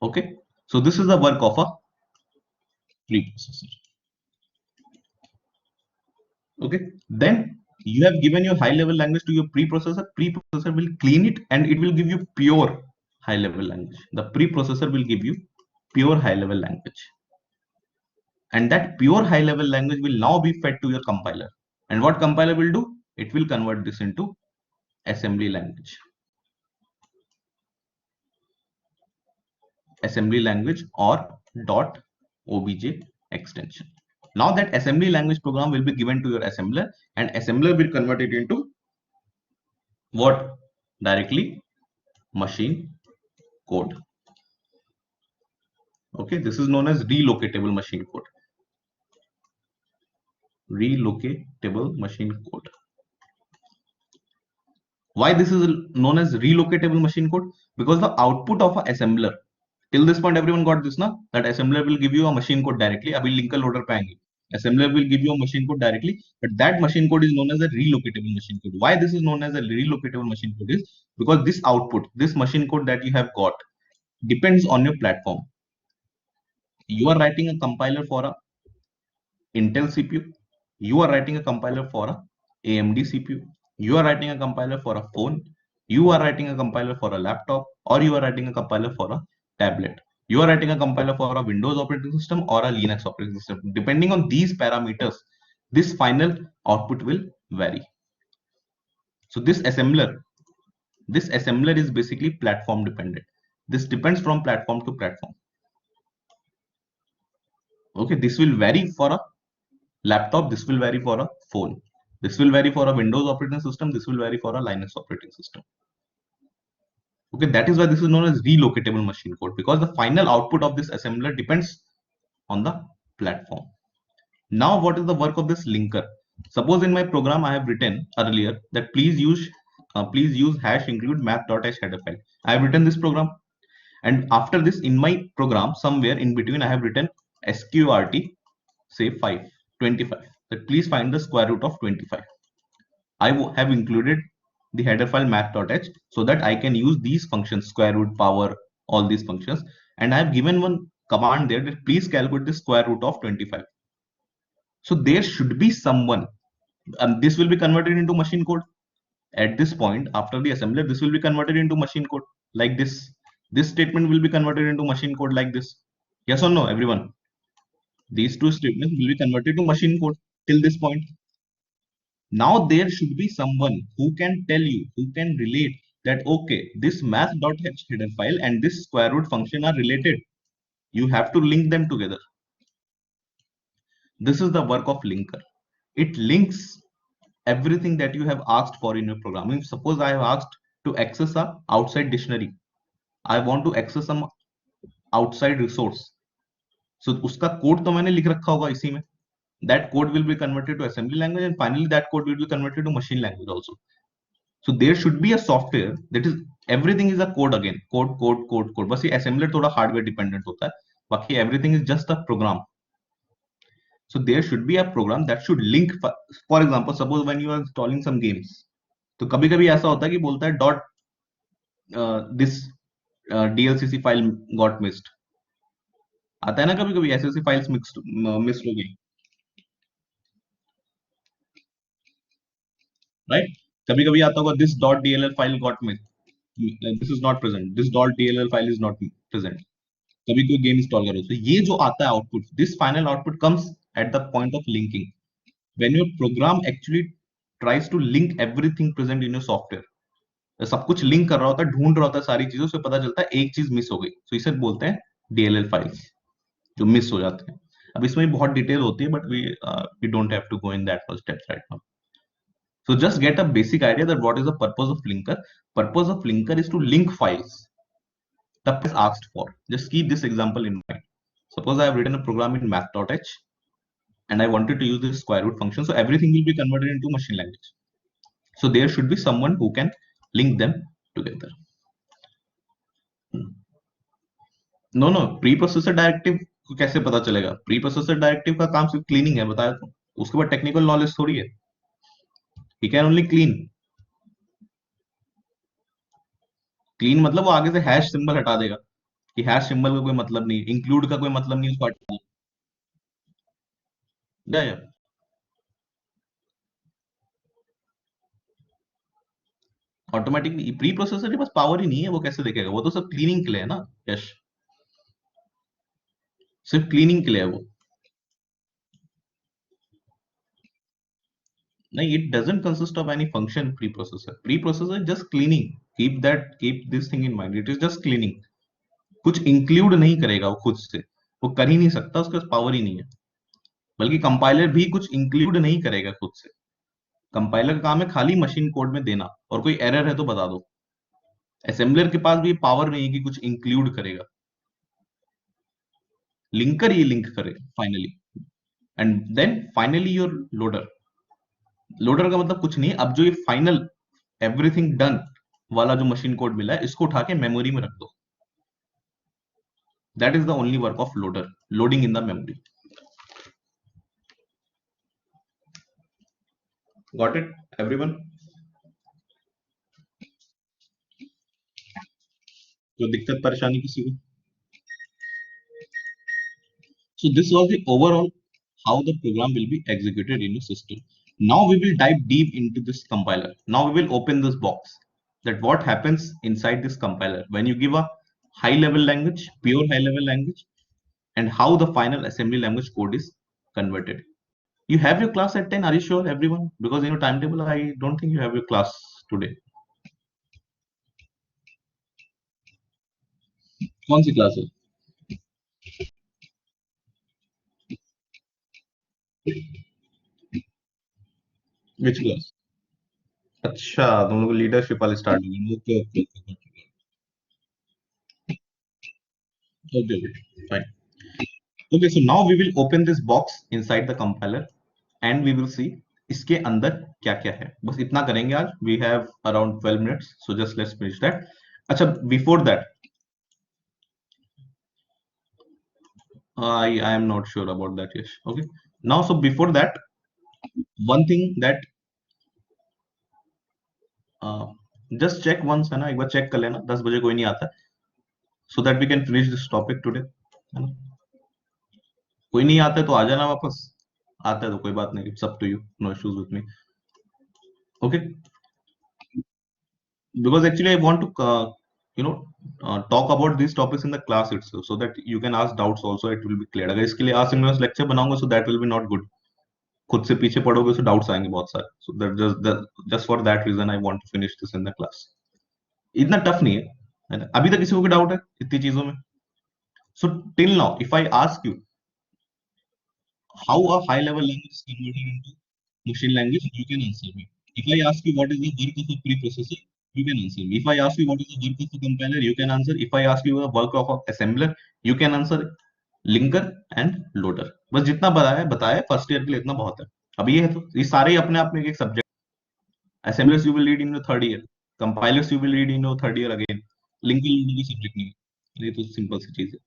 Okay, so this is the work of a preprocessor. Okay, then you have given your high level language to your preprocessor. Preprocessor will clean it and it will give you pure high level language. The preprocessor will give you pure high level language, and that pure high level language will now be fed to your compiler. And what compiler will do? It will convert this into assembly language. Assembly language or .obj extension. Now that assembly language program will be given to your assembler, and assembler will convert it into what? Directly machine code. Okay, this is known as relocatable machine code. Relocatable machine code. Why this is known as relocatable machine code? Because the output of an assembler, till this point everyone got this na, that assembler will give you a machine code directly. Abhi linker loader pe aayenge. Assembler will give you a machine code directly, but that machine code is known as a relocatable machine code. Why this is known as a relocatable machine code is because this output, this machine code that you have got, depends on your platform. You are writing a compiler for a Intel CPU. You are writing a compiler for a AMD CPU. You are writing a compiler for a phone. You are writing a compiler for a laptop, or you are writing a compiler for a tablet. You are writing a compiler for a Windows operating system or a Linux operating system. Depending on these parameters, this final output will vary. So this assembler is basically platform dependent. This depends from platform to platform. Okay, this will vary for a laptop, this will vary for a phone, this will vary for a Windows operating system, this will vary for a Linux operating system. Okay, that is why this is known as relocatable machine code, because the final output of this assembler depends on the platform. Now what is the work of this linker? Suppose in my program I have written earlier that please use hash include math.h header file. I have written this program, And after this, in my program, somewhere in between, I have written sqrt, say 25. That please find the square root of 25. I have included the header file math.h so that I can use these functions, square root, power, all these functions. And I have given one command there that please calculate the square root of 25. So there should be someone, and this will be converted into machine code. At this point, after the assembler, this will be converted into machine code like this. This statement will be converted into machine code like this. Yes or no, everyone? These two statements will be converted to machine code till this point. Now there should be someone who can tell you, who can relate that, okay, this math.h header file and this square root function are related. You have to link them together. This is the work of linker. It links everything that you have asked for in your programming. Suppose I have asked to access a outside dictionary. I want to access some outside resource. So उसका code तो मैंने लिख रखा होगा इसी में. That code will be converted to assembly language, and finally that code will be converted to machine language also. So there should be a software that is, everything is a code again. Code. बस ये assembler थोड़ा hardware dependent होता है. बाकी everything is just a program. So there should be a program that should link. For example, suppose when you are installing some games, तो कभी कभी ऐसा होता है कि बोलता है dot this DLCC file got missed. आता है ना कभी कभी ऐसे फाइल्स मिस हो गई, राइट? कभी कभी आता होगा this dot DLL file got miss, this is not present, this dot DLL file is not present. कभी कोई गेम इंस्टॉल करो तो ये जो आता है output, this final output comes at the point of linking, when your program actually tries to link everything present in your software. सब कुछ लिंक कर रहा होता है, ढूंढ रहा होता है सारी चीजों से, पता चलता है एक चीज मिस हो गई, तो इसे बोलते हैं डीएलएल फाइल्स जो मिस हो जाते हैं. अब इसमें बहुत डिटेल होती है, but we don't have to go in that first step right now. So just get a basic idea that what is the purpose of linker. Purpose of linker is to link files the is asked for. Just keep this example in mind. Suppose I have written a program in math.h and I wanted to use this square root function. So everything will be converted into machine language. So there should be someone who can link them together. No, pre-processor directive को कैसे पता चलेगा? Pre-processor directive का काम सिर्फ cleaning है, बताया तो. उसके बाद टेक्निकल नॉलेज थोड़ी है. He can only clean. Clean मतलब वो आगे से हैश सिंबल हटा देगा कि हैश सिंबल का कोई मतलब नहीं, इंक्लूड का कोई मतलब नहीं, उसको हटा देगा. ऑटोमेटिकली प्री प्रोसेसर के पास पावर ही नहीं है, वो कैसे देखेगा? वो तो सब क्लीनिंग के लिए है ना यश, सिर्फ क्लीनिंग के लिए है वो. नहीं, it doesn't consist of any function. Pre processor just cleaning. Keep this thing in mind, it is just cleaning. कुछ इंक्लूड नहीं करेगा वो खुद से, वो कर ही नहीं सकता, उसके पास पावर ही नहीं है. बल्कि कंपाइलर भी कुछ इंक्लूड नहीं करेगा खुद से. कंपाइलर का काम है खाली मशीन कोड में देना, और कोई एरर है तो बता दो. असेंबलर के पास भी पावर नहीं है कि कुछ इंक्लूड करेगा. लिंकर ये लिंक करेगा finally, and then finally your loader. Loader का मतलब कुछ नहीं, अब जो ये फाइनल एवरीथिंग डन वाला जो मशीन कोड मिला है, इसको उठा के मेमोरी में रख दो. That is the only work of loader, loading in the memory. Got it everyone? कोई दिक्कत परेशानी किसी को? So this was the overall how the program will be executed in your system. Now we will dive deep into this compiler. Now we will open this box, that what happens inside this compiler when you give a high level language, pure high level language, and how the final assembly language code is converted. You have your class at 10, are you sure everyone? Because in your timetable I don't think you have your class today. कौन सी class है? Which class? अच्छा, तुम लोग leadership वाले start हो गए. Okay okay okay, fine. Okay, so now we will open this box inside the compiler and we will see इसके अंदर क्या क्या है. बस इतना करेंगे आज. We have around 12 minutes, so just let's finish that. अच्छा, before that I am not sure about that. Yes. Okay. Now, so before that, one thing that just check once है ना, एक बार चेक कर लेना 10 बजे कोई नहीं आता, so that we can finish this topic today, है ना। कोई नहीं आता है तो आ जाना वापस, आता है तो कोई बात नहीं, it's up to you, no issues with me. Okay, because actually I want to you know talk about these topics in the class itself so that you can ask doubts also, it will be clear। अगर इसके लिए asynchronous lecture बनाऊंगा so that will be not good, खुद से पीछे पढ़ोगे तो doubts आएंगे बहुत सारे, so that just for that reason I want to finish this in the class. इतना टफ नहीं है ना? अभी तक किसी को डाउट है इतनी चीजों में? So till now if I ask you how a high level language is converted into machine language, you can answer me. If I ask you what is the work of a preprocessor, you can answer me. If I ask you what is the work of a compiler, you can answer. If I ask you the work of a assembler, you can answer linker and loader। बस जितना बताया first year के लिए इतना बहुत है। अब ये है तो ये सारे ही अपने आप में एक subject. assemblers you will read in your third year, compilers you will read in your third year again, linker loader की सब्जेक्ट नहीं है, ये तो सिंपल सी चीज है।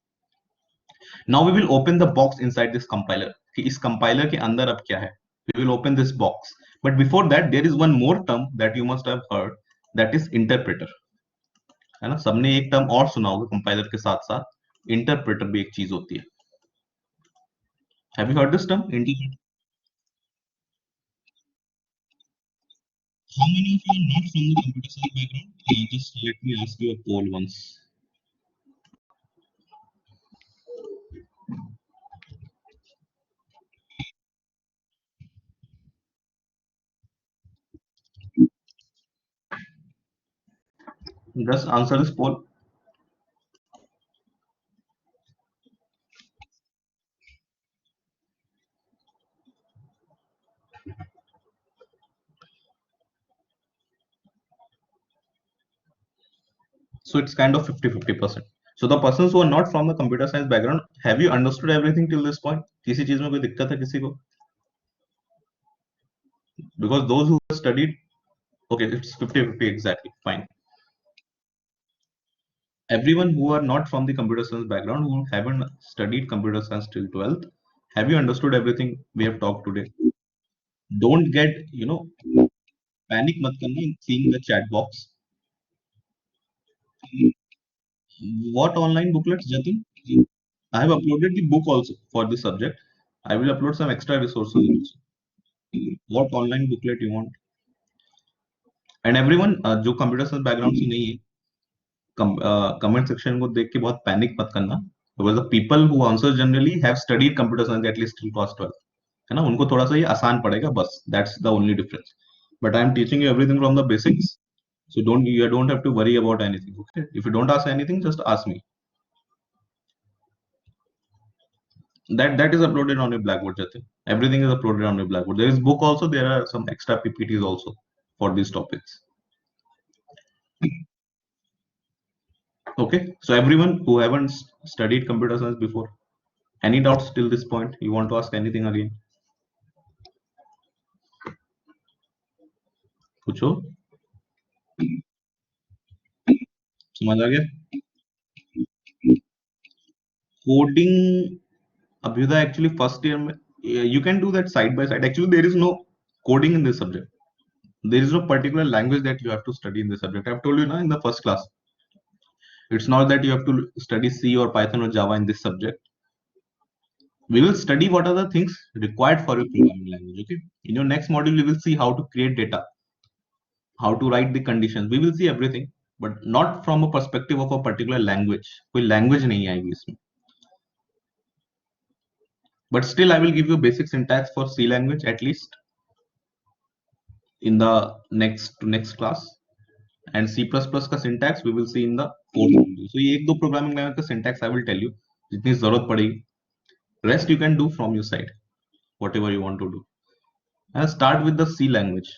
Now we will open the box inside this compiler कि इस compiler के अंदर अब क्या है, we will open this box, but before that there is one more term that you must have heard, that is interpreter, है ना। सबने एक टर्म और सुना होगा कंपाइलर के साथ साथ, इंटरप्रेटर भी एक चीज होती है। Have you heard this term interpreter? How many of you are not from the computer science background? Just let me ask you a poll once. Just answer this poll. So it's kind of 50-50%. So the persons who are not from the computer science background, have you understood everything till this point? किसी चीज में कोई दिक्कत है किसी को? Because those who have studied, okay, it's 50-50 exactly, fine। Everyone who are not from the computer science background, who haven't studied computer science till 12th, have you understood everything we have talked today? Don't get, panic mat karna in seeing the chat box। What online booklets, Jatin? I have uploaded the book also for this subject। I will upload some extra resources also। What online booklet you want? And everyone जो computer science background से नहीं है, comment section को देख के बहुत panic मत करना, because the people who answer generally have studied computer science at least till class 12, है ना, उनको थोड़ा सा ये आसान पड़ेगा, बस that's the only difference. But I am teaching you everything from the basics, so don't have to worry about anything। Okay, if you don't ask anything, just ask me। That is uploaded on your Blackboard, Jatin। Everything is uploaded on your Blackboard। There is book also, there are some extra PPTs also for these topics। Okay, so everyone who haven't studied computer science before, any doubts till this point? You want to ask anything again? पूछो, समझ आ गया? Coding Abhyudaya actually first year में you can do that side by side। Actually there is no coding in this subject, there is no particular language that you have to study in this subject। I've told you now in the first class, it's not that you have to study C or Python or Java in this subject। We will study what are the things required for your programming language। Okay, in your next module we will see how to create data, how to write the conditions, we will see everything, but not from a perspective of a particular language। कोई language नहीं आएगी इसमें, but still I will give you basic syntax for C language at least in the next class, and C++ का syntax we will see in the fourth module। So ये एक दो programming language का syntax I will tell you जितनी जरूरत पड़ेगी, rest you can do from your side whatever you want to do। And start with the C language,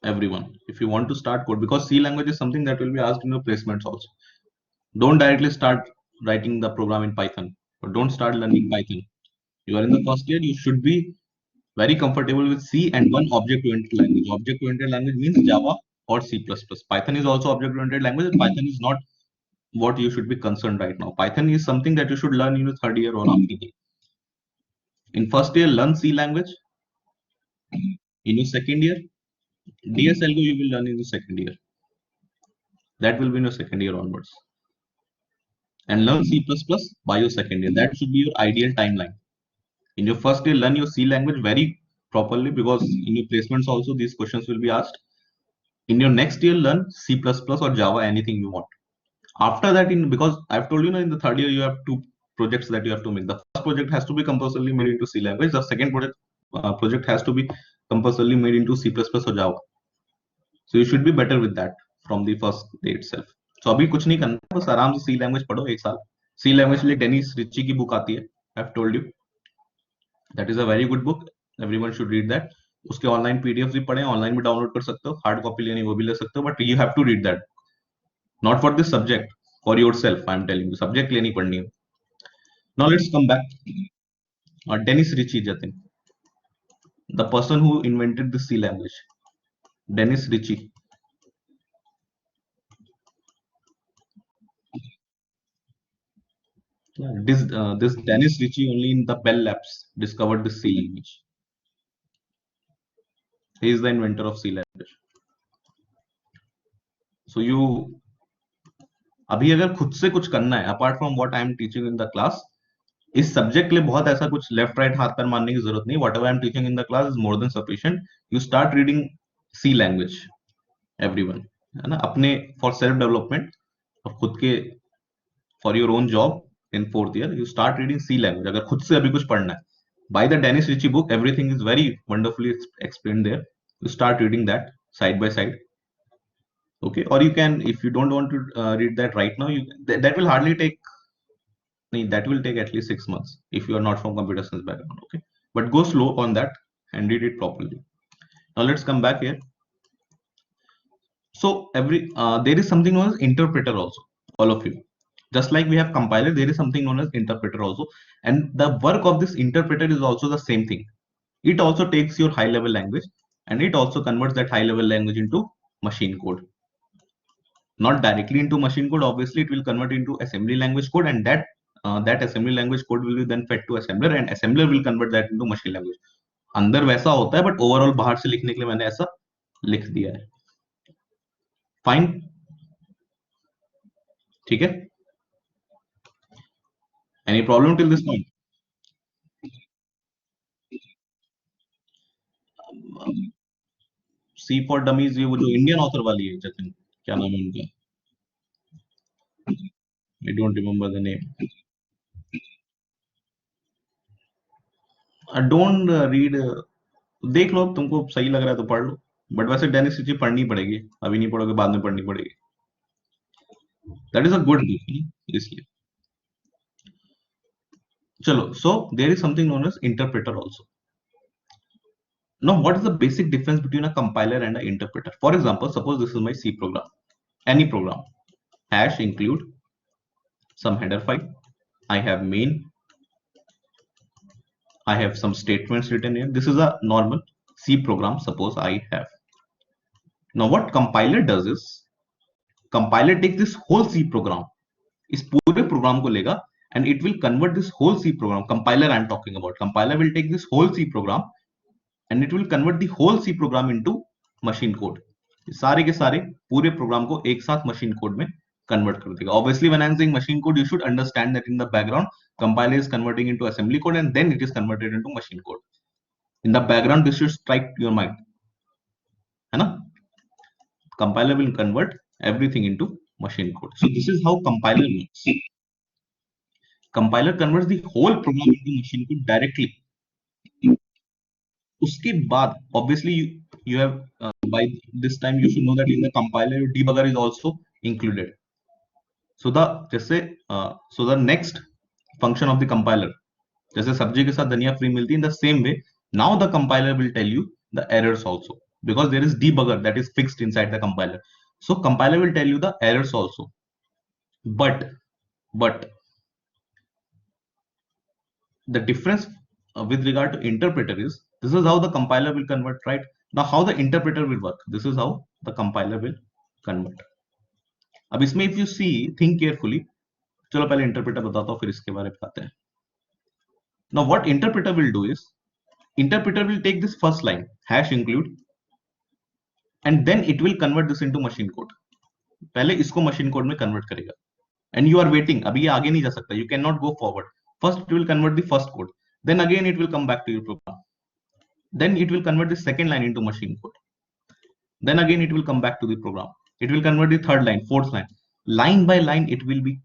everyone, if you want to start code, because C language is something that will be asked in your placements also। Don't directly start writing the program in Python, or don't start learning Python। You are in the first year, you should be very comfortable with C and one object-oriented language। Object-oriented language means Java or C++। Python is also object-oriented language, and Python is not what you should be concerned right now। Python is something that you should learn in your third year or after that। In first year, learn C language. In your second year, DSLGO you will learn in the second year. That will be in your second year onwards. And learn C++ by your second year. That should be your ideal timeline. In your first year, learn your C language very properly, because in your placements also these questions will be asked. In your next year, learn C++ or Java, anything you want. After that, because I've told you, in the third year you have two projects that you have to make. The first project has to be compulsorily made into C language. The second project has to be compulsorily made into C++ or Java. So you should be better with that from the first day itself. So अभी कुछ नहीं करना, बस आराम से C language पढ़ो एक साल. C language के लिए डेनिस रिची की बुक आती है. I've told you that is a very good book. Everyone should read that. उसके ऑनलाइन पीडीएफ भी पढ़े, ऑनलाइन भी डाउनलोड कर सकते हो, हार्ड कॉपी लेनी वो भी ले सकते हो, but you have to read that, not for this subject, for yourself. I am telling you, subject लेनी पढ़नी है. Now let's come back. Dennis Ritchie, Jatin, the person who invented the C language, Dennis Ritchie. Yeah, this Dennis Ritchie only in the Bell Labs discovered the C language. He is the inventor of C language. So you, अभी अगर खुद से कुछ करना है apart from what I am teaching in the class, इस subject के लिए बहुत ऐसा कुछ लेफ्ट राइट हाथ पैर मारने की जरूरत नहीं. Whatever I am teaching in the class is more than sufficient. You start reading C language, everyone, है ना, अपने फॉर सेल्फ डेवलपमेंट और खुद के for your own job. In fourth year you start reading C language, अगर खुद से अभी कुछ पढ़ना है. By the Dennis Ritchie book, everything is very wonderfully explained there. You start reading that side by side. Okay, or you can, if you don't want to read that right now, that will hardly take, that will take at least 6 months if you are not from computer science background. Okay, but go slow on that and read it properly. Now let's come back here. So there is something known as interpreter also, all of you. Just like we have compiler, there is something known as interpreter also, and the work of this interpreter is also the same thing. It also takes your high level language and it also converts that high level language into machine code. Not directly into machine code, obviously it will convert into assembly language code, and that assembly language code will be then fed to assembler, and assembler will convert that into machine language. अंदर वैसा होता है, but overall बाहर से लिखने के लिए मैंने ऐसा लिख दिया है. फाइन, ठीक है. Any problem till this point? C for dummies, ये वो जो इंडियन ऑथर वाली है, जतिन, क्या नाम है उनका, I don't remember the name. Don't read, देख लो, तुमको सही लग रहा है तो पढ़ लो, बट वैसे डेनिस रिची पढ़नी पड़ेगी, अभी नहीं पढ़ोगे बाद में पढ़नी पड़ेगी. That is a good book, इसलिए. चलो, so there is something known as interpreter also. Now what is the basic difference between a compiler and an interpreter? For example, suppose this is my C program, any program, hash include some header file, I have main, I have some statements written here. This is a normal C program, suppose I have. Now what compiler does is, compiler takes this whole C program, इस पूरे program को लेगा, and it will convert this whole C program. Compiler I am talking about. Compiler will take this whole C program and it will convert the whole C program into machine code. सारे के सारे पूरे program को एक साथ machine code में convert कर देगा. Obviously, when I am saying machine code, you should understand that in the background, compiler is converting into assembly code and then it is converted into machine code. In the background, this should strike your mind, है ना? Compiler will convert everything into machine code. So this is how compiler works. Compiler converts the whole program into machine code directly. उसके बाद obviously you have by this time you should know that in the compiler debugger is also included. So the next function of the compiler, जैसे सब्जी के साथ धनिया free मिलती है, in the same way now the compiler will tell you the errors also, because there is debugger that is fixed inside the compiler. So compiler will tell you the errors also, but the difference with regard to interpreter is, this is how the compiler will convert, right? Now how the interpreter will work, this is how the compiler will convert. अब इसमें if you see, think carefully. चलो पहले interpreter बताता हूँ, फिर इसके बारे में बताते हैं. Now what interpreter will do is, interpreter will take this first line hash include, and then it will convert this into machine code. पहले इसको machine code में convert करेगा, and you are waiting. अभी ये आगे नहीं जा सकता. You cannot go forward. First it will convert the first code, then again it will come back to your program. Then it will convert the second line into machine code. Then again it will come back to the program. It will convert the third line, fourth line. Line by line it will be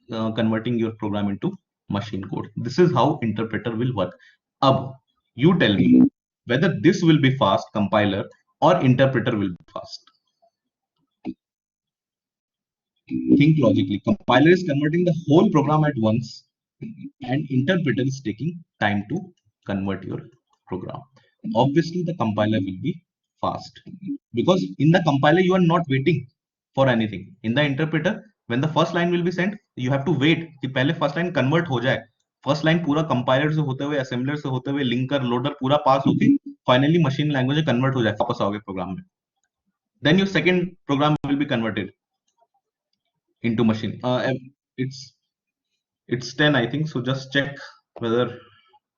converting your program into machine code. This is how interpreter will work. Ab you tell me whether this will be fast compiler or interpreter will be fast. Think logically. Compiler is converting the whole program at once, and interpreter is taking time to convert your program. Obviously, the compiler will be fast because in the compiler you are not waiting for anything. In the interpreter, when the first line will be sent, you have to wait कि पहले first line convert हो जाए. First line पूरा compiler से होते हुए, assembler से होते हुए, linker, loader पूरा pass होके finally machine language में convert हो जाए, वापस आओगे program में. Then your second program will be converted into machine. It's it's 10, I think. So just check whether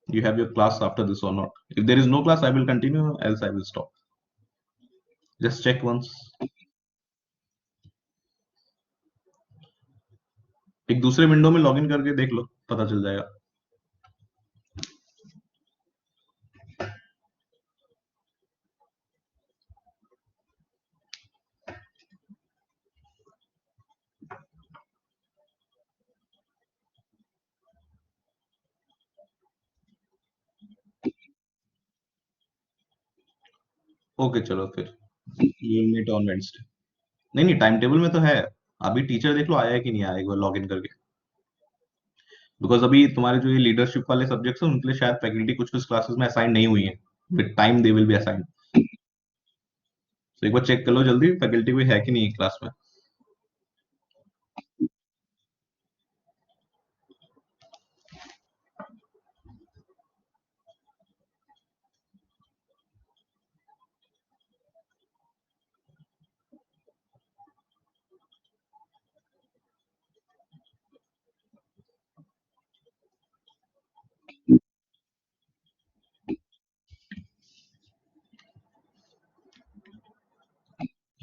you have your class after this or not. If there is no class, I will continue, else I will stop. Just check once. एक दूसरे window में login करके देख लो, पता चल जाएगा. Okay चलो फिर मीट ऑन वेडनेसडे. नहीं नहीं, टाइम टेबल में तो है. अभी टीचर देख लो आया है कि नहीं आया, एक बार लॉग इन करके. बिकॉज अभी तुम्हारे जो ये लीडरशिप वाले सब्जेक्ट्स हैं उनके लिए शायद फैकल्टी कुछ कुछ क्लासेस में असाइन नहीं हुई है. With time they will be assign. तो एक बार चेक कर लो जल्दी फैकल्टी कोई है कि नहीं क्लास में.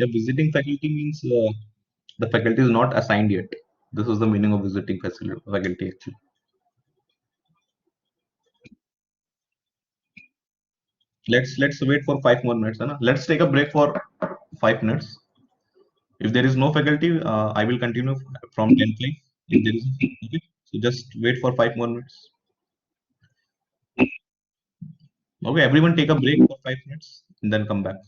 Yeah, visiting faculty means the faculty is not assigned yet. This is the meaning of visiting faculty actually. Let's wait for 5 more minutes, है ना? Let's take a break for 5 minutes. If there is no faculty, I will continue from 10:05. If there is, okay. So just wait for 5 more minutes. Okay, everyone take a break for 5 minutes and then come back.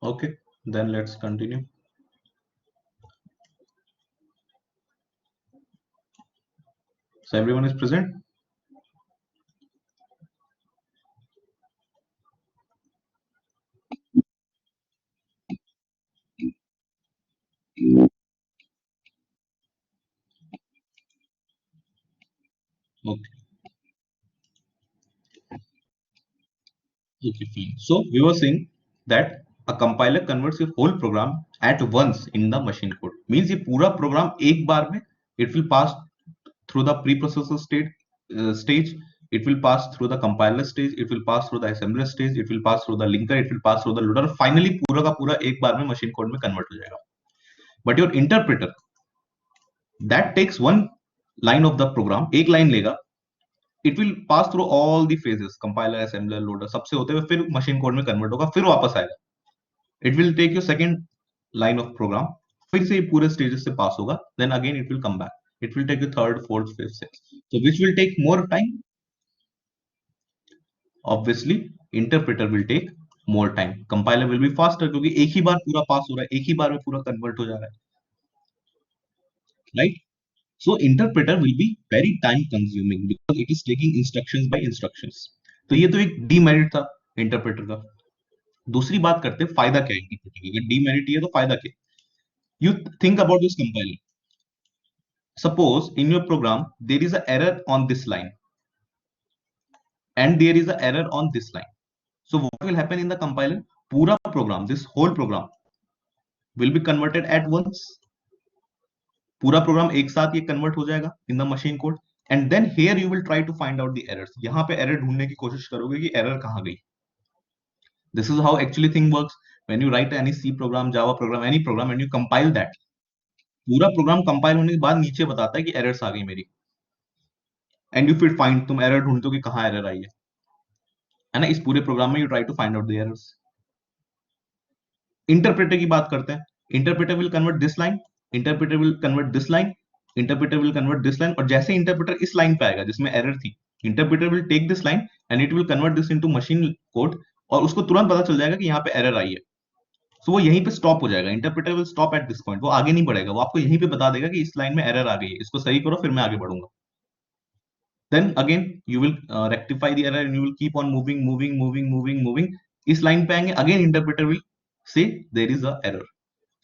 Okay, then let's continue. So everyone is present. Okay. Okay, fine. So we were saying that a compiler converts your whole program at once in the machine code. Means ये पूरा program एक बार में it will pass through the preprocessor stage. It will pass through the compiler stage. It will pass through the assembler stage. It will pass through the linker. It will pass through the loader. Finally पूरा का पूरा एक बार में machine code में convert हो जाएगा. But your interpreter that takes one line of the program, एक line लेगा. It will pass through all the phases, compiler, assembler, loader, सबसे होते हुए फिर machine code में convert होगा, फिर वापस आएगा. It will take your second line of program, फिर से ये पूरे stages से pass होगा, then again it will come back. It will take you third, fourth, fifth, sixth. So which will take more time? Obviously, interpreter will take more time. Compiler will be faster क्योंकि एक ही बार पूरा pass हो रहा है, एक ही बार में पूरा convert हो जा रहा है, right? So interpreter will be very time consuming because it is taking instructions by instructions. तो ये तो एक demerit था interpreter का. दूसरी बात करते हैं फायदा क्या है interpreter का. अगर demerit है तो फायदा क्या है? You think about this compiler. Suppose in your program there is an error on this line and there is an error on this line. So what will happen in the compiler? Pura program, this whole program will be converted at once. पूरा program एक साथ ये convert हो जाएगा in the machine code and then here you will try to find out the errors. यहाँ पे error ढूंढने की कोशिश करोगे कि एरर कहाँ गई. This is how actually thing works when you write any C program, Java program, any program and you compile that. पूरा प्रोग्राम कंपाइल होने के बाद नीचे बताता है कि एरर्स आ गई मेरी एंड यू फिर फाइंड, तुम एरर ढूंढते हो कि कहाँ एरर आई है ना. इस पूरे प्रोग्राम में you try to find out the errors. Interpreter की बात करते हैं. Interpreter will convert this line, interpreter will convert this line, interpreter will convert this line. और जैसे इंटरप्रेटर इस लाइन पे आएगा जिसमें एरर थी, interpreter will take this line and it will convert this into machine code और उसको तुरंत पता चल जाएगा कि यहाँ पे एरर आई है. सो वो यहीं पे स्टॉप हो जाएगा. Interpreter will stop at this point. वो आगे नहीं बढ़ेगा, वो आपको यहीं पे बता देगा कि इस लाइन में एरर आ गई है, इसको सही करो फिर मैं आगे बढ़ूंगा. Then again you will rectify the error and you will keep on moving. इस लाइन पे आएंगे, again interpreter will say there is a error.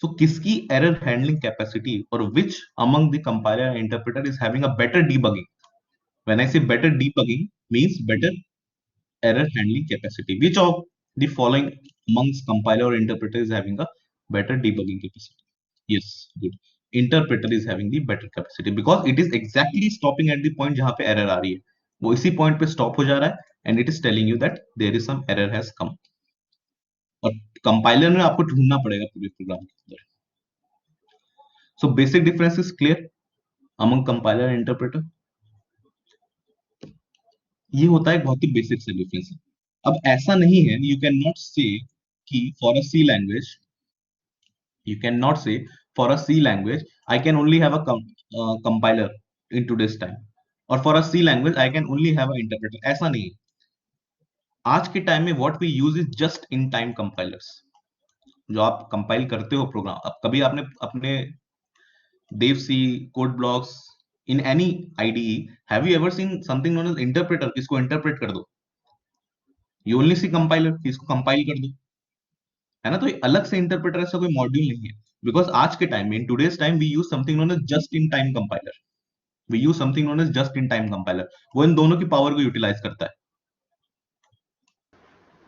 So किसकी error handling capacity or which among the compiler and interpreter is having a better debugging? When I say better debugging means better error handling capacity. Which of the following amongst compiler or interpreter is having a better debugging capacity? Yes, good. Interpreter is having the better capacity because it is exactly stopping at the point जहाँ पे error आ रही है. वो इसी point पे stop हो जा रहा है and it is telling you that there is some error has come. और compiler में आपको ढूंढना पड़ेगा पूरे प्रोग्राम के अंदर. So basic difference is clear among compiler and interpreter. ये होता है बहुत ही बेसिक से डिफरेंस. अब ऐसा नहीं है, यू कैन नॉट से कि for a C language, you can not say for a C language I can only have a compiler in today's time और for a C language I can only have a interpreter. ऐसा नहीं है. आज के time में what we use is just in time compilers. जो आप compile करते हो प्रोग्राम, अब कभी आपने अपने Dev C Code Blocks in any IDE have you ever seen something known as interpreter, किसको इंटरप्रेट कर दो. यू ओनली सी कंपाइलर, इसको कंपाइल कर दो, है ना. तो ये अलग से इंटरप्रेटर ऐसा कोई मॉड्यूल नहीं है. बिकॉज आज के टाइम में, in today's time, we use something known as just in time compiler. We use something known as just in time compiler. वो इन दोनों की पावर को यूटिलाइज करता है.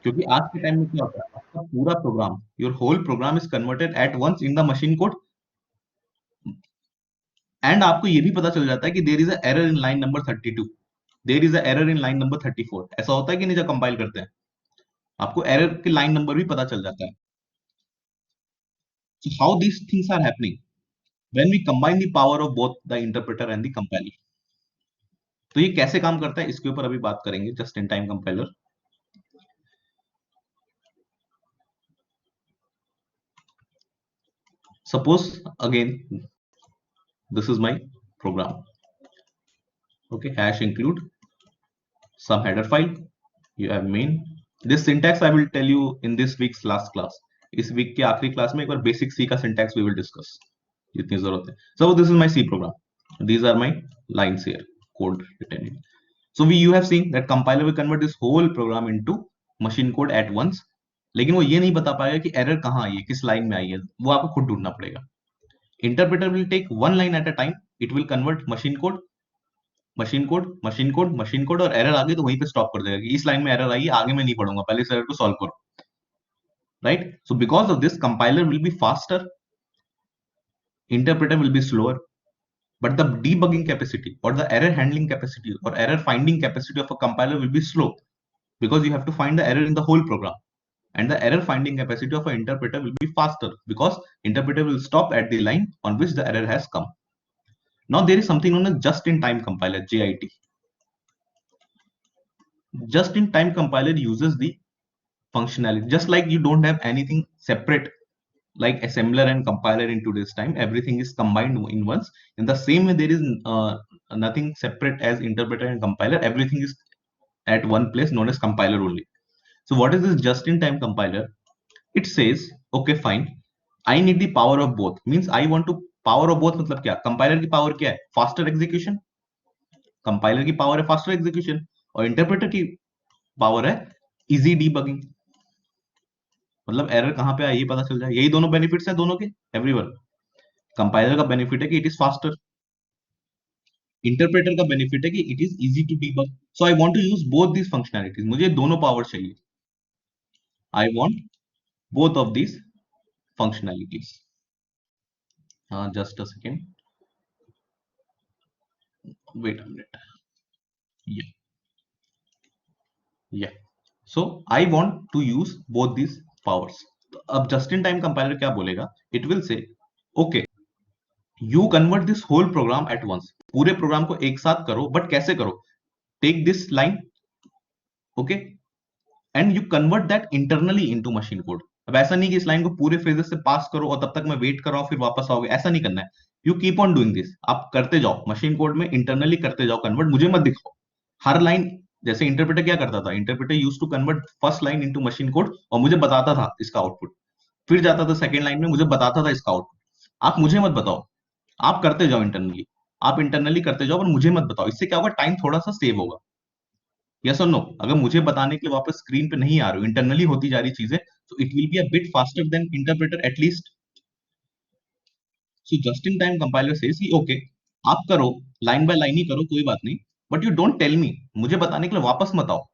क्योंकि आज के टाइम में क्या होता है, आपका पूरा program, your whole program is converted at once in the machine code and आपको ये भी पता चल जाता है कि there is error in line number 32, there is error in line number 34. ऐसा होता है कि नहीं जब कंपाइल करते हैं आपको एरर के लाइन नंबर भी पता चल जाता है. So how these things are happening when we combine the power of both the interpreter and the compiler. तो ये कैसे काम करता है इसके ऊपर अभी बात करेंगे. Just in time compiler. suppose again this is my program. Okay, hash include some header file, you have main. This syntax I will tell you in this week's last class. इस वीक के आखिरी class में एक बार basic सी का syntax we will discuss जितनी जरूरत है. So this is my C program. These are my lines here, code written in. So you have seen that compiler will convert this whole program into machine code at once. लेकिन वो ये नहीं बता पाएगा कि एरर कहाँ आई है, किस लाइन में आई है, वो आपको खुद ढूंढना पड़ेगा. Interpreter will take one line at a time. It will convert machine code, machine code, machine code, machine code, और एरर आ गई तो वहीं पे स्टॉप कर देगा कि इस लाइन में एरर आई है, आगे मैं नहीं पढ़ूंगा, पहले इस एरर को सॉल्व करो. Right? So because of this, compiler will be faster, interpreter will be slower, but the debugging capacity or the error handling capacity or error finding capacity of a compiler will be slow, because you have to find the error in the whole program, and the error finding capacity of an interpreter will be faster because interpreter will stop at the line on which the error has come. Now there is something known as just-in-time compiler, JIT. Just-in-time compiler uses the functionality, just like you don't have anything separate like assembler and compiler in today's time, everything is combined in once. In the same way, there is nothing separate as interpreter and compiler, everything is at one place known as compiler only. So what is this just-in-time compiler? It says, okay, fine, I need the power of both. Means I want to power of both. मतलब क्या? Compiler की power क्या है? Faster execution. Compiler की power है faster execution, और interpreter की power है easy debugging. मतलब एरर कहाँ पे आई ये पता चल जाए. यही दोनों बेनिफिट्स हैं दोनों के एवरीवन. कंपाइलर का बेनिफिट है कि इट इज फास्टर, इंटरप्रेटर का बेनिफिट है कि it is easy to debug. So I want to use both these functionalities. मुझे दोनों पावर चाहिए. I want both of these functionalities. हाँ, just a second, wait a minute. या so I want to use both these powers. अब just in time compiler क्या बोलेगा? It will say okay, you convert this whole program at once. पूरे program को एक साथ करो, बट कैसे करो? Take this line, okay, and you convert that internally into machine code. अब ऐसा नहीं कि इस लाइन को पूरे फ्रेजेस से पास करो और तब तक मैं वेट कर रहा हूं फिर वापस आओगे, ऐसा नहीं करना है. You keep on doing this. आप करते जाओ मशीन कोड में, इंटरनली करते जाओ कन्वर्ट. मुझे मत दिखाओ हर लाइन. जैसे इंटरप्रेटर क्या करता था? Interpreter use to convert first line into machine code और मुझे बताता था इसका आउटपुट. फिर जाता था सेकंड लाइन में, मुझे बताता था इसका आउटपुट. आप मुझे मत बताओ, आप करते जाओ इंटरनली. आप इंटरनली करते जाओ, पर मुझे मत बताओ. इससे क्या होगा? टाइम थोड़ा सा सेव होगा. यस और नो? अगर मुझे बताने के लिए वापस स्क्रीन पे नहीं आ रही, इंटरनली होती जा रही चीजें, तो it will be a bit faster than interpreter at least. So just in time compiler says कि ओके, आप करो, लाइन बाय लाइन ही करो, कोई बात नहीं, but you don't tell me. मुझे बताने के लिए वापस मत आओ.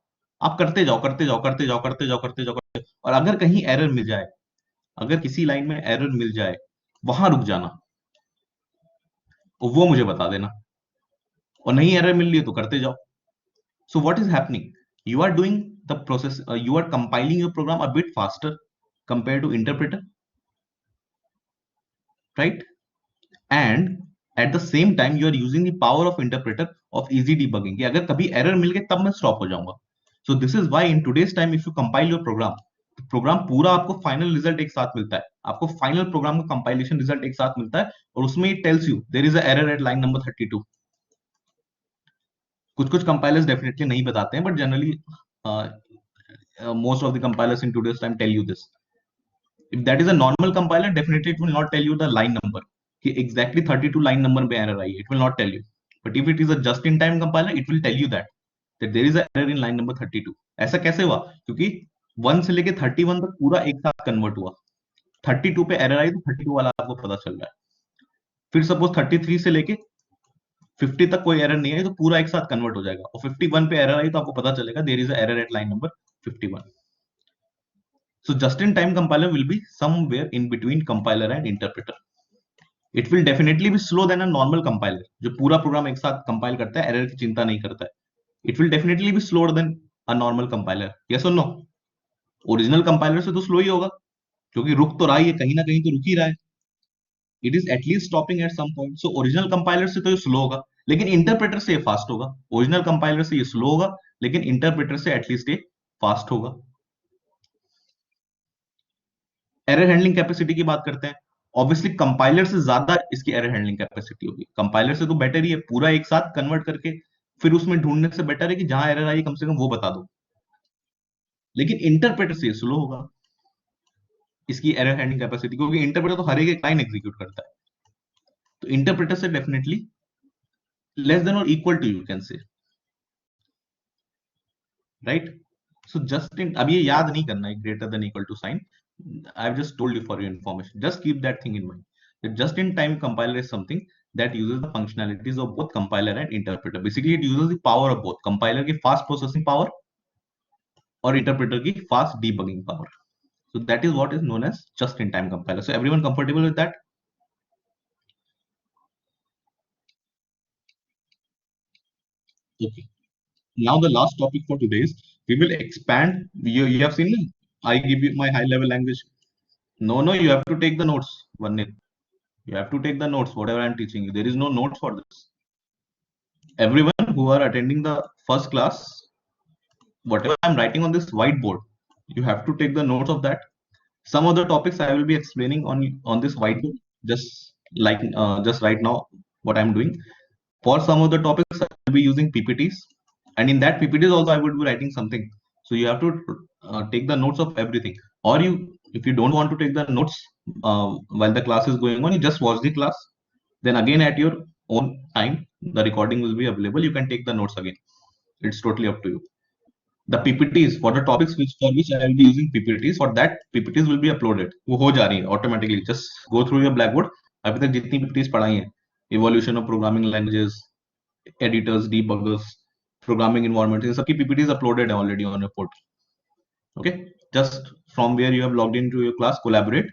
आप करते जाओ, करते जाओ, करते जाओ, करते जाओ, करते जाओ, करते जाओ. और अगर कहीं एरर मिल जाए, अगर किसी लाइन में एरर मिल जाए, वहां रुक जाना, और वो मुझे बता देना. और नहीं एरर मिल रही है तो करते जाओ. So what is happening? You are doing the process, you are compiling your program a bit faster compared to interpreter, right? And at the same time you are using the power of interpreter of easy debugging कि अगर कभी error मिल गए तब मैं stop हो जाऊंगा. So this is why in today's time if you compile your program, program पूरा आपको फाइनल रिजल्ट एक साथ मिलता है. आपको फाइनल प्रोग्राम का कंपाइलेशन रिजल्ट एक साथ मिलता है, और उसमें it tells you there is a error at line number 32. कुछ कुछ कंपाइलर्स डेफिनेटली नहीं बताते हैं, but generally most of the compilers in today's time tell you this. If that is a normal compiler, definitely it will not tell you the line number कि exactly 32 line number पे error आई है. It will not tell you. But if it is a just in time compiler, it will tell you that there is a error in line number 32. ऐसा कैसे हुआ? क्योंकि 1 से लेके 31 तक पूरा एक साथ कन्वर्ट हुआ. 32 पे एरर आई तो 32 वाला आपको पता चल रहा है. फिर सपोज 33 से लेके 50 तक कोई एरर नहीं आई तो पूरा एक साथ कन्वर्ट हो जाएगा, और 51 पे एरर आई तो आपको पता चलेगा there is a error at line number 51. So just-in-time compiler will be somewhere in between compiler and interpreter. It will definitely be slow than a normal compiler, जो पूरा प्रोग्राम एक साथ कंपाइल करता है, एरर की चिंता नहीं करता है. It will definitely be slower than a normal compiler. Yes or no? Original compiler से तो स्लो ही होगा, क्योंकि रुक तो रहा है, कहीं ना कहीं तो रुक ही रहा है. It is at least stopping at some point. So original compiler से तो ये स्लो होगा, लेकिन इंटरप्रेटर से ये फास्ट होगा. ओरिजिनल कंपाइलर से ये स्लो होगा, लेकिन इंटरप्रेटर से एटलीस्ट ये फास्ट होगा. एरर हैंडलिंग कैपेसिटी की बात करते हैं. ऑब्वियसली कंपाइलर से ज्यादा इसकी एरर हैंडलिंग कैपेसिटी होगी। कंपाइलर से तो बेटर ही है, पूरा एक साथ कन्वर्ट करके फिर उसमें ढूंढने से बेटर है कि जहां एरर आई कम से कम वो बता दो। लेकिन इंटरप्रेटर से स्लो होगा इसकी एरर हैंडलिंग कैपेसिटी, क्योंकि इंटरप्रेटर तो हर एक लाइन एग्जीक्यूट करता है। तो इंटरप्रेटर से डेफिनेटली लेस देन और equal to you can say, right. So just in, अब ये याद नहीं करना है greater than equal to sign, I have just told you for your information, just keep that thing in mind. Just in time compiler is something that uses the functionalities of both compiler and interpreter. Basically it uses the power of both, compiler की fast processing power और interpreter की fast debugging power. So that is what is known as just in time compiler. So everyone comfortable with that? Okay. Now the last topic for today is we will expand. You have seen me? I give you my high level language. No, no, you have to take the notes. Vanit. You have to take the notes, whatever I'm teaching you. There is no notes for this. Everyone who are attending the first class, whatever I'm writing on this whiteboard, you have to take the notes of that. Some of the topics I will be explaining on this whiteboard, just like just right now what I'm doing. For some of the topics, I will be using PPTs, and in that PPTs also I would be writing something. So you have to take the notes of everything. Or you, if you don't want to take the notes while the class is going on, you just watch the class. Then again at your own time, the recording will be available. You can take the notes again. It's totally up to you. The PPTs for the topics which for which I will be using PPTs, for that PPTs will be uploaded. वो हो जा रही है automatically. Just go through your Blackboard. अभी तक जितनी PPTs पढ़ाई हैं, evolution of programming languages, editors, debuggers, programming environments, इन सबकी PPTs uploaded है already on your portal. Okay, just from where you have logged into your class, collaborate.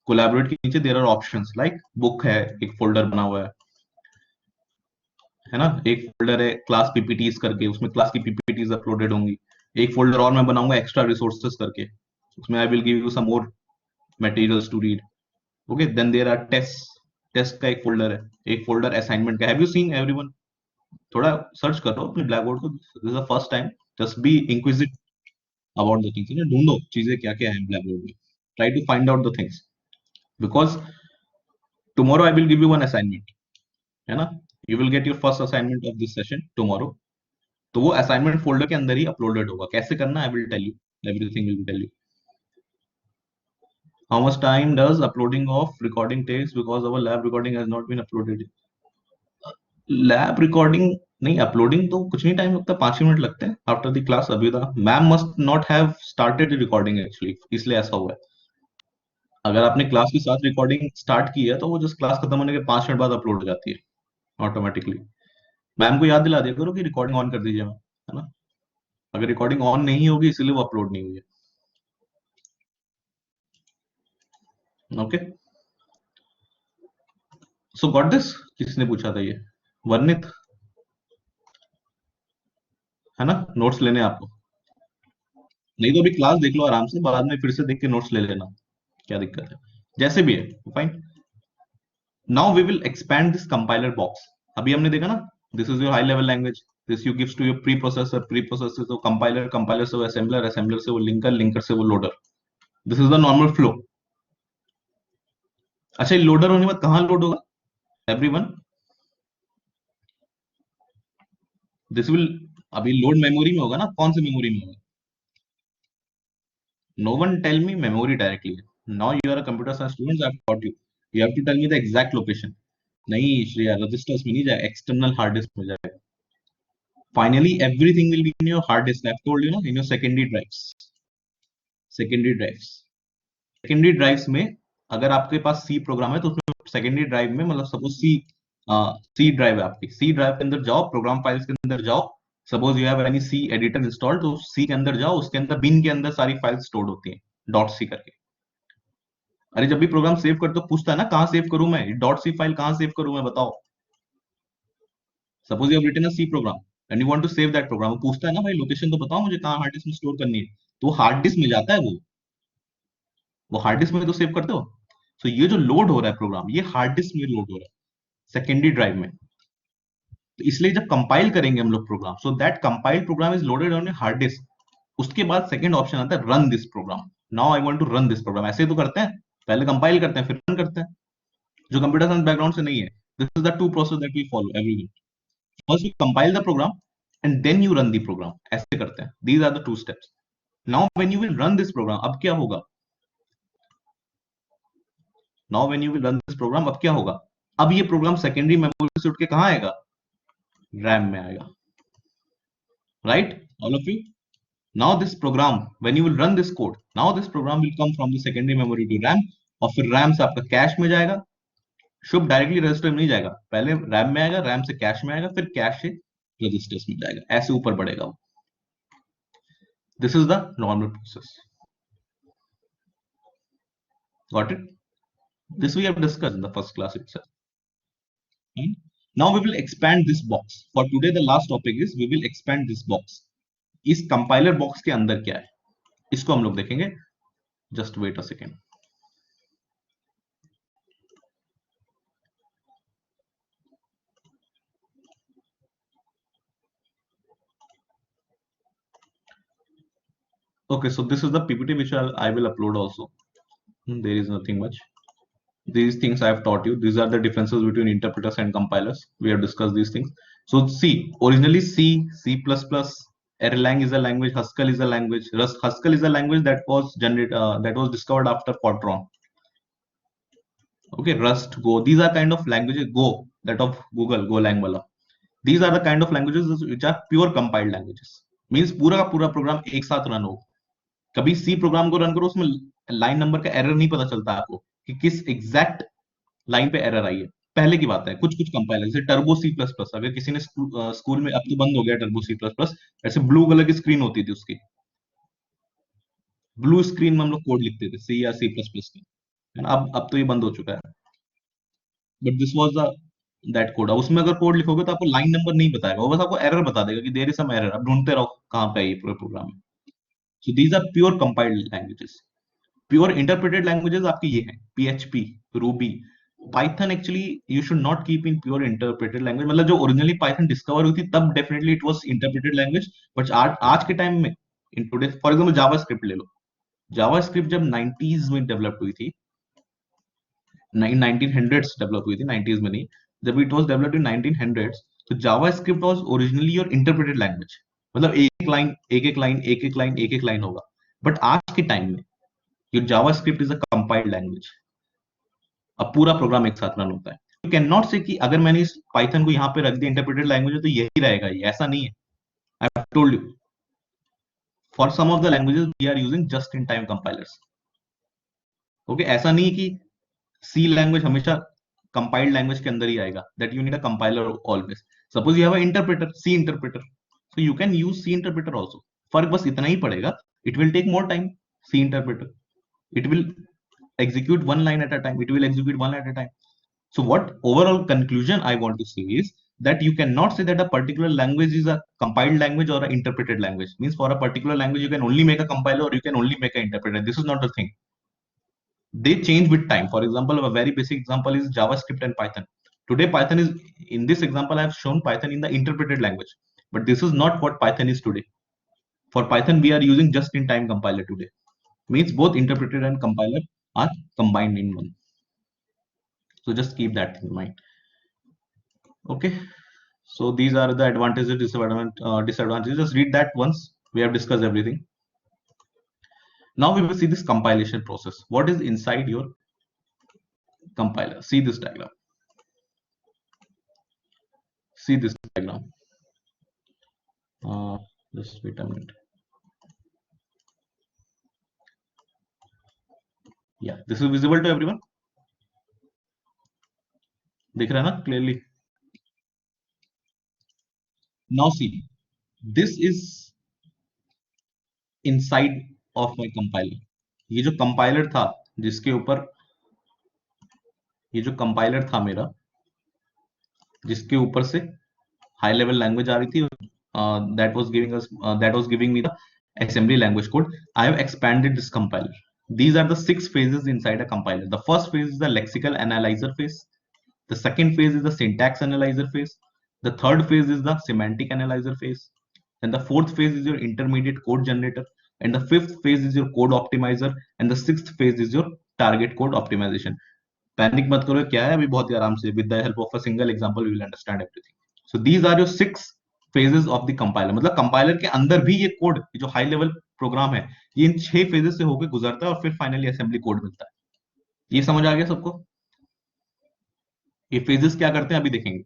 Collaborate के नीचे there are options like book है, एक folder बना हुआ है ना, एक फोल्डर है क्लास पीपीटीज करके, उसमें क्लास की पीपीटीज अपलोडेड होंगी। एक फोल्डर और मैं बनाऊंगा एक्स्ट्रा रिसोर्सेज करके, उसमें I will give you some more materials to read. Okay, then there are test, test का एक फोल्डर है, एक फोल्डर असाइनमेंट का। Have you seen everyone? थोड़ा सर्च करो अपने ब्लैक बोर्ड को, this is the first time, just be inquisitive about the things, ढूंढो चीजें क्या क्या है ब्लैक बोर्ड में, try to find out the things, because tomorrow I will give you one assignment, है ना, you will get your first assignment of this session tomorrow. तो वो असाइनमेंट फोल्डर के अंदर ही अपलोडेड होगा। कैसे करना, I will tell you, everything will tell you. How much time does uploading of recording takes, because our lab recording has not been uploaded. Lab recording नहीं, uploading तो कुछ नहीं टाइम लगता, 5 मिनट लगते हैं आफ्टर द क्लास। अभी था, ma'am must not have started recording actually, इसलिए ऐसा हुआ है। अगर आपने क्लास के साथ रिकॉर्डिंग स्टार्ट की है तो वो जस्ट क्लास खत्म होने के 5 मिनट बाद अपलोड हो जाती है ऑटोमेटिकली। मैम को याद दिला दिया करो कि रिकॉर्डिंग ऑन कर दीजिए मैम, है ना। अगर रिकॉर्डिंग ऑन नहीं होगी इसलिए वो अपलोड नहीं हुई है। Okay, so got this. किसने पूछा था ये? वर्णित, है ना। नोट्स लेने हैं आपको? नहीं तो अभी क्लास देख लो आराम से, बाद में फिर से देख के नोट्स ले लेना, क्या दिक्कत है, जैसे भी है fine. Now we will expand this compiler box. अभी हमने देखा ना, this is your high level language, this you gives to your preprocessor, preprocessor से कंपाइलर, कंपाइलर से वो असेंबलर, असेंबलर से वो लिंकर, लिंकर से वो loader. This is the normal flow. अच्छा, ये लोडर होने के बाद कहां लोड होगा एवरीवन? दिस विल, अभी लोड मेमोरी में होगा ना, कौन सी मेमोरी में होगा? No one tell me memory directly. Now you are a computer science student. I've taught you. You have to tell me the exact location. नहीं Shreya, registers में नहीं जाएगा, एक्सटर्नल हार्ड डिस्क में जाएगा। Finally, everything will be in your hard disk. I've told you, no, in your secondary drives. Secondary drives. Secondary drives में अगर आपके पास C programme है तो उसमें सेकेंडरी ड्राइव में, मतलब सपोज C ड्राइव है आपकी, C ड्राइव के अंदर जाओ, प्रोग्राम फाइल्स के अंदर जाओ। Suppose you have any C editor installed, तो C के अंदर जाओ, उसके अंदर बिन के अंदर सारी फाइल्स स्टोर होती हैं डॉट सी करके। अरे जब भी प्रोग्राम सेव करते हो पूछता है ना कहाँ सेव करूं मैं, डॉट सी फाइल कहाँ सेव करूं मैं, बताओ। Suppose you have written a C program and you want to save that program, वो पूछता है ना भाई लोकेशन तो बताओ मुझे, कहाँ हार्ड डिस्क में स्टोर करनी है। तो वो हार्ड डिस्क में जाता है, वो हार्ड डिस्क में तो सेव करते हो। सो ये जो लोड हो रहा है प्रोग्राम, ये हार्ड डिस्क में लोड हो रहा है, सेकेंडरी ड्राइव में। तो इसलिए जब कंपाइल करेंगे हम लोग program, so that compiled program is loaded on a hard disk. उसके बाद सेकंड ऑप्शन आता है run this program. Now I want to run this program, ऐसे तो करते हैं पहले कंपाइल करते हैं फिर रन करते हैं, जो कंप्यूटर साइंस बैकग्राउंड से नहीं है। This is the two process that we follow every day. First you compile the program and then you run the program, ऐसे करते हैं। These are the two steps. Now when you will run this program, अब क्या होगा? Now when you will run this program, अब क्या होगा? अब ये प्रोग्राम सेकेंडरी मेमोरी से उठ के कहां आएगा? रैम में आएगा, right all of you? Now this program, when you will run this code, now this program will come from the secondary memory to RAM, और फिर RAM से आपका कैश में जाएगा। शुभ डायरेक्टली रजिस्टर में नहीं जाएगा, पहले रैम में आएगा, रैम से कैश में आएगा, फिर कैश से रजिस्टर्स में जाएगा, ऐसे ऊपर बढ़ेगा वो। This is the normal process. Got it? This we have discussed in the first class itself. Now we will expand this box. For today the last topic is we will expand this box. इस compiler box के अंदर क्या है इसको हम लोग देखेंगे। Just wait a second. Okay, so this is the PPT which I will upload also. There is nothing much. These things I have taught you. These are the differences between interpreters and compilers. We have discussed these things. So C, originally C, C++, Erlang is a language, Haskell is a language. Haskell is a language that was discovered after Fortran. Okay, Rust, Go. These are kind of languages. Go, that of Google, Golang wala. These are the kind of languages which are pure compiled languages. Means पूरा का पूरा program एक साथ run हो। कभी C program को run करो, उसमें लाइन नंबर का एरर नहीं पता चलता आपको कि किस एग्जैक्ट लाइन पे एरर आई है। पहले की बात है, कुछ कुछ कंपाइलर जैसे टर्बो सी प्लस प्लस, अगर किसी ने स्कूल में, अब तो बंद हो गया टर्बो सी प्लस प्लस, ऐसे ब्लू कलर की स्क्रीन होती थी उसकी, ब्लू स्क्रीन में हम लोग कोड लिखते थे सी या सी प्लस प्लस का। अब तो ये बंद हो चुका है, but this was the that code. उसमें अगर कोड लिखोगे तो आपको लाइन नंबर नहीं बताएगा, वो बस आपको एरर बता देगा कि देयर इज सम एरर, अब ढूंढते रहो कहां पे है ये पूरे प्रोग्राम में। So these are pure compiled languages. Pure interpreted languages आपकी ये हैं, PHP, Ruby, Python. Actually you should not keep in pure interpreted language. मतलब जो ओरिजिनली पाइथन डिस्कवर हुई थी तब definitely it was interpreted language, but आज के टाइम में in today, for example JavaScript ले लो। जावास्क्रिप्ट जब 90s में डेवलप हुई थी, 1900s डेवलप हुई थी, 90s में नहीं, जब it was developed in 1900s, तो JavaScript was originally your interpreted language. मतलब एक एक लाइन एक एक लाइन एक एक लाइन एक एक लाइन होगा। बट आज के टाइम में your JavaScript is a compiled language. अब पूरा प्रोग्राम एक साथ रन होता है। यू कैन नॉट से कि अगर मैंने इस पाइथन को यहाँ पे रख दिया इंटरप्रेटेड लैंग्वेज तो यही रहेगा, ये ऐसा नहीं है। I have told you for some of the languages we are using just in time compilers. Okay, ऐसा नहीं है कि सी लैंग्वेज हमेशा कंपाइल्ड लैंग्वेज के अंदर ही आएगा, that you need a compiler always. Suppose you have a interpreter, C interpreter, so you can use C interpreter also. फर्क बस इतना ही पड़ेगा, it will take more time. C interpreter, it will execute one line at a time, it will execute one line at a time. So what overall conclusion I want to say is that you cannot say that a particular language is a compiled language or an interpreted language. Means for a particular language you can only make a compiler or you can only make an interpreter. This is not the thing. They change with time. For example, a very basic example is JavaScript and Python. Today Python is, in this example I have shown Python in the interpreted language, but this is not what Python is today. For Python we are using just in time compiler today. Means both interpreted and compiler are combined in one. So just keep that in mind. Okay, so these are the advantages, disadvantages. Just read that once. We have discussed everything. Now we will see this compilation process. What is inside your compiler? See this diagram. See this diagram. Just wait a minute. Yeah, this is visible to everyone. दिख रहा है ना clearly? Now see, this is inside of my compiler. ये जो compiler था जिसके ऊपर, ये जो compiler था मेरा जिसके ऊपर से हाई लेवल लैंग्वेज आ रही थी, that was giving me the assembly language code. I have expanded this compiler. These are the 6 phases inside a compiler. The first phase is the lexical analyzer phase. The second phase is the syntax analyzer phase. The third phase is the semantic analyzer phase. And the fourth phase is your intermediate code generator. And the fifth phase is your code optimizer. And the sixth phase is your target code optimization. Panic मत करो, क्या है अभी बहुत ही आराम से, with the help of a single example we will understand everything. So these are your 6 phases of the compiler. मतलब कंपाइलर के अंदर भी ये कोड, जो हाई लेवल प्रोग्राम है, ये इन 6 फेजेस से होकर गुजरता है और फिर फाइनली असेंबली कोड मिलता है। ये समझ आ गया सबको? ये फेजेस क्या करते हैं अभी देखेंगे,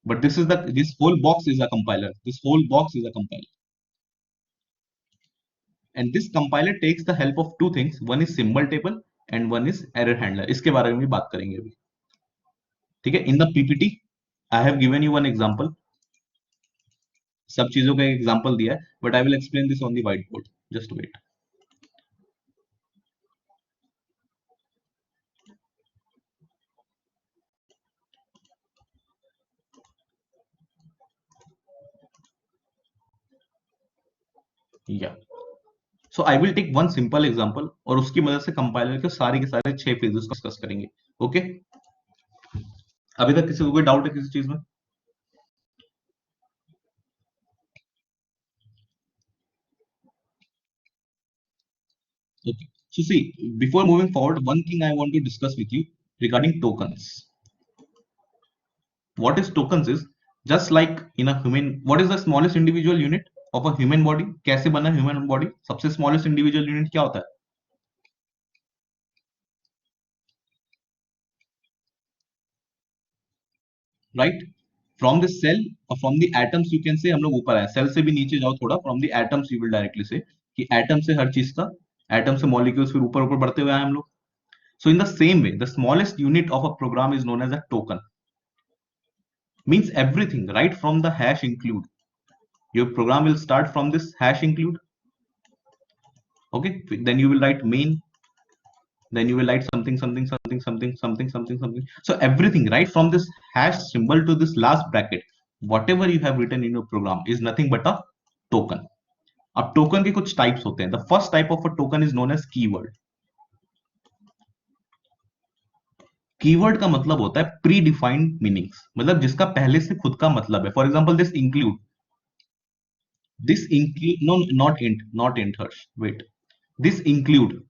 but this whole box is a compiler, this whole box is a compiler, and this compiler takes the help of two things, one is symbol table and one is error handler. इसके बारे में भी बात करेंगे अभी, ठीक है। In the PPT I have given you one example, सब चीजों का एक एग्जांपल दिया है, but I will explain this on the white board, just wait. या so I will take one simple example और उसकी मदद से कंपाइलर के सारे 6 पेजेस को डिस्कस करेंगे। ओके, अभी तक किसी को कोई डाउट है किसी चीज में? Okay. So see, before moving forward, one thing I want to discuss with you regarding tokens. What is tokens is just like in a human, what is the smallest individual unit of a human body? कैसे बना human body? सबसे smallest individual unit क्या होता है? Right? From the cell or from the atoms you can say, हम लोग ऊपर आए, cell से भी नीचे जाओ थोड़ा, from the atoms you will directly say कि atom से हर चीज का, atom से molecules फिर ऊपर ऊपर बढ़ते हुए आए हम लोग. So in the same way, the smallest unit of a program is known as a token. Means everything right from the hash include. Your program will start from this hash include. Okay, then you will write main, then you will write something. So everything right from this hash symbol to this last bracket, whatever you have written in your program is nothing but a token. अब token के कुछ types होते हैं. The first type of a token is known as keyword. Keyword का मतलब होता है pre defined meanings, मतलब जिसका पहले से खुद का मतलब है. For example this include, no not int Harsh, wait, this include,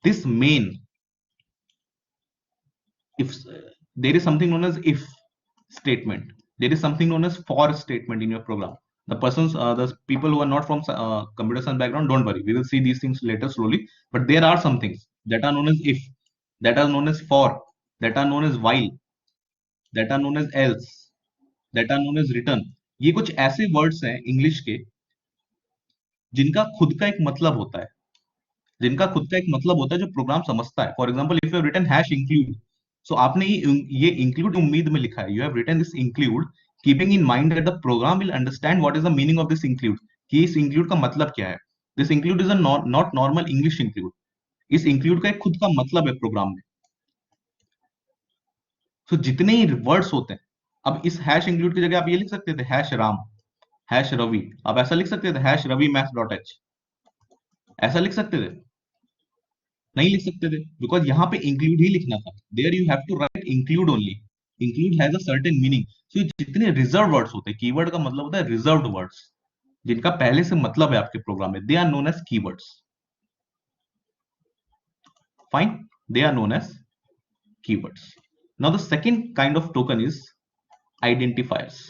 this main, if there is something known as if statement, there is something known as for statement in your program. The people who are not from computer science background, don't worry, we will see these things later slowly, but there are some things that are known as if, that are known as for, that are known as while, that are known as else, that are known as return. ये कुछ ऐसे words हैं English के जिनका खुद का एक मतलब होता है, जिनका खुद का एक मतलब होता है जो प्रोग्राम समझता है. For example if you written hash include, so आपने ये इंक्लूड उम्मीद में लिखा है, you have written this include keeping in mind that the program will understand what is the meaning of this include, कि इस इंक्लूड का मतलब क्या है. This include is a not normal English include. इस इंक्लूड का एक खुद का मतलब है प्रोग्राम में. सो जितने ही वर्ड्स होते हैं, अब इस हैश इंक्लूड की जगह आप ये लिख सकते थे हैश राम, हैश रवि, आप ऐसा लिख सकते थे हैश रवि मैथ्स डॉट एच, ऐसा लिख सकते थे? नहीं लिख सकते थे, बिकॉज यहाँ पे इंक्लूड ही लिखना था. There you have to write include only. Include has a certain meaning. So जितने रिजर्व वर्ड्स होते हैं, कीवर्ड का मतलब होता है रिजर्व्ड वर्ड्स, जिनका पहले से मतलब है आपके प्रोग्राम में, they are known as keywords. Fine, they are known as keywords. Now the second kind of token is identifiers.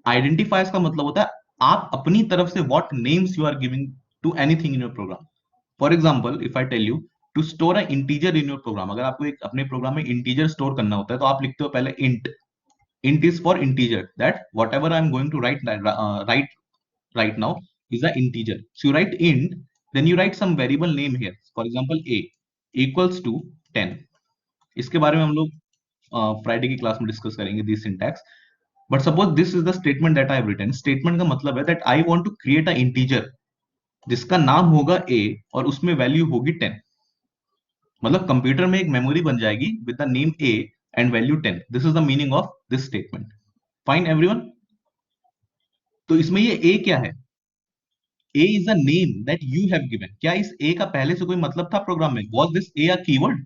Identifiers का मतलब होता है आप अपनी तरफ से what names you are giving to anything in your program. For example if I tell you to store a integer in your program, अगर आपको एक अपने प्रोग्राम में इंटीजर स्टोर करना होता है तो आप लिखते हो पहले int. Int is for integer, that whatever I am going to write right now is a integer. So you write int, then you write some variable name here. For example, a equals to 10. इसके बारे में हम लोग Friday की class में discuss करेंगे this syntax. But suppose this is the statement that I have written. Statement का मतलब है that I want to create a integer जिसका नाम होगा a और उसमें वैल्यू होगी 10. मतलब कंप्यूटर में एक मेमोरी बन जाएगी with the name a and value 10. This is the meaning of this statement. Fine everyone. तो इसमें ये a क्या है? A is a name that you have given. क्या इस A का पहले से कोई मतलब था प्रोग्राम में? Was this A a keyword?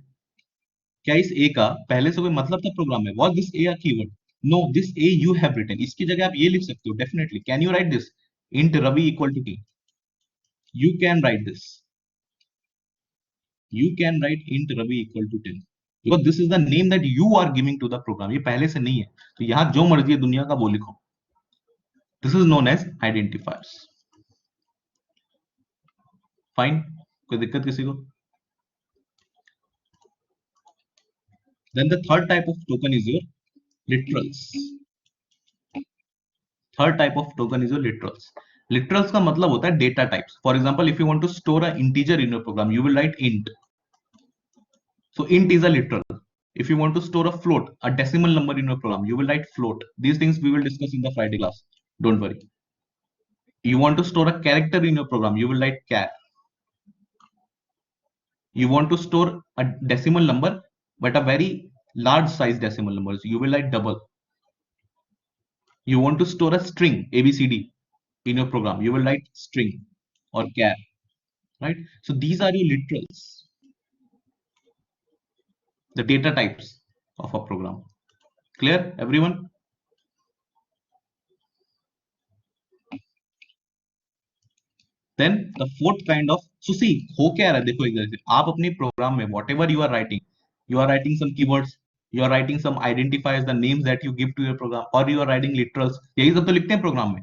क्या इस A का पहले से कोई मतलब था प्रोग्राम में? Was this A a keyword? No, this A you have written. इसकी जगह आप ये लिख सकते हो definitely. Can you write this? Int Ravi equal to T. You can write this. You can write int Ravi equal to 10 because this is the name that you are giving to the program. ये पहले से नहीं है, तो यहाँ जो मर्जी है दुनिया का वो लिखो. This is known as identifiers. Fine. कोई दिक्कत किसी को? Then the third type of token is your literals. Third type of token is your literals. Literals का मतलब होता है data types. For example, if you want to store an integer in your program, you will write int. So int is a literal. If you want to store a float, a decimal number in your program, you will write float. These things we will discuss in the Friday class. Don't worry. You want to store a character in your program, you will write char. You want to store a decimal number, but a very large size decimal number, so you will write double. You want to store a string ABCD in your program, you will write string or char, right? So these are your literals, the data types of a program. Clear, everyone? Then the fourth kind of, so see, हो क्या रहा है देखो इधर से, आप अपने programme में whatever you are writing some keywords, you are writing some identifiers, the names that you give to your program, or you are writing literals, यही सब तो लिखते हैं प्रोग्राम में.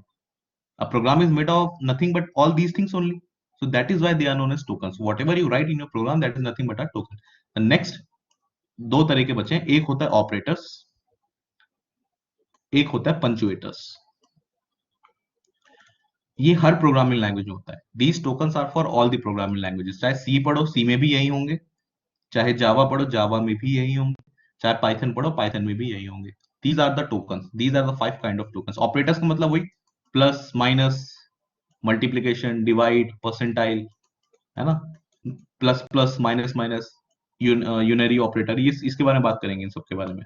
A program is made of nothing but all these things only. So that is why they are known as tokens. Whatever you write in your program, that is nothing but a token. The next दो तरह के बचे हैं, एक होता है operators, एक होता है पंचुएटर्स. ये हर प्रोग्रामिंग लैंग्वेज में होता है. These tokens are for all the programming languages. चाहे सी पढ़ो, सी में भी यही होंगे. चाहे जावा पढ़ो, जावा में भी यही होंगे. चाहे पाइथन पढ़ो, पाइथन में भी यही होंगे. These are the tokens. These are the 5 kind of tokens. Operators का मतलब वही plus, minus, multiplication, divide, percentile, है ना, plus plus, minus minus, unary operator, ये इसके बारे में बात करेंगे, इन सब के बारे में.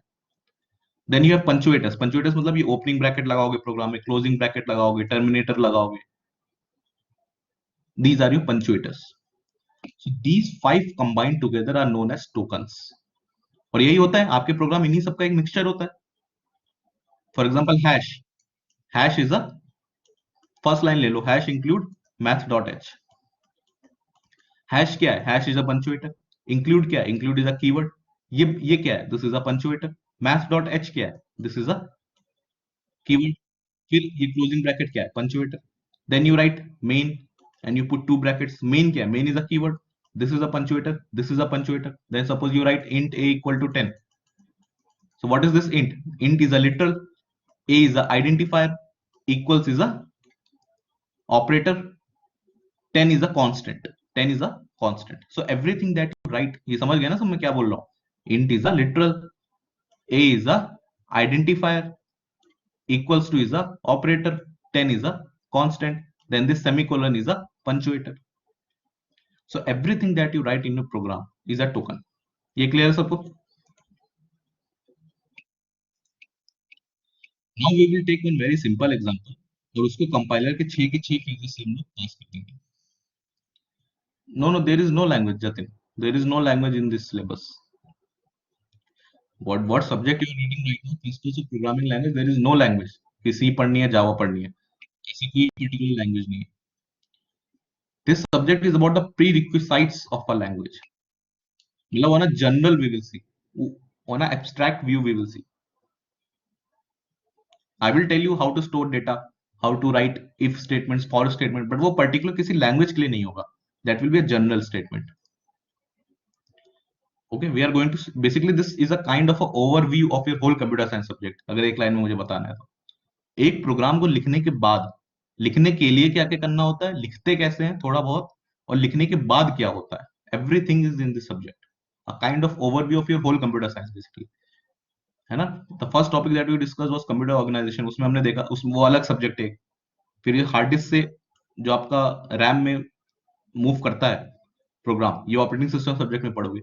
Then you have punctuators. Punctuators मतलब ये ओपनिंग ब्रैकेट लगाओगे प्रोग्राम में, क्लोजिंग ब्रैकेट लगाओगे, टर्मिनेटर लगाओगे. These are your punctuators. So these 5 combined together are known as tokens. और यही होता है आपके प्रोग्राम, इन्हीं सबका एक मिक्सचर होता है. For example hash. Hash is a, first line ले लो, हैश इंक्लूड math.h. हैश क्या है? Hash is a punctuator. Include क्या है? Include is a keyword. ये क्या है? This is a पंचुएटर. math.h क्या है? This is a keyword. फिर ये क्लोजिंग ब्रैकेट क्या है? Punctuator. Then you write main and you put two brackets. Main क्या है? Main is a keyword. This is a punctuator. This is a punctuator. Then suppose you write int a equal to 10. So what is this int? Int is a literal. A is a identifier. Equals is a operator. 10 is a constant. 10 is a constant. So everything that you write, ये समझ गया ना सब मैं क्या बोल रहा हूँ? Int is a literal. A is a identifier. Equals to is a operator. 10 is a constant. Then this semicolon is a punctuator. So everything that you write in your program is a token. ये clear है सबको? Now we will take one very simple example और उसको compiler के 6 के 6 phases से हम लोग पास कर देंगे. No, there is no language, Jatin. There is no language in this syllabus. What subject you are reading right now? Principles of programming language. There is no language. कि C पढ़नी है, Java पढ़नी है. ऐसी कोई particular language नहीं है. This subject is about the prerequisites of a language. मतलब on a general we will see. On an abstract view we will see. I will tell you how to store data, how to write if statements, for statement, but वो particular किसी language के लिए नहीं होगा. That will be a general statement. Okay, we are going to basically this is a kind of a overview of your whole computer science subject. अगर एक line में मुझे बताना है तो, एक प्रोग्राम को लिखने के बाद, लिखने के लिए क्या क्या करना होता है, लिखते कैसे हैं थोड़ा बहुत, और लिखने के बाद क्या होता है. Everything is in this subject. A kind of overview of your whole computer science basically. है ना. The first topic that we discuss was computer organization. उसमें हमने देखा उसमें वो अलग सब्जेक्ट है. फिर ये हार्ड डिस्क से जो आपका रैम में मूव करता है प्रोग्राम, ये ऑपरेटिंग सिस्टम सब्जेक्ट में पढ़ोगे.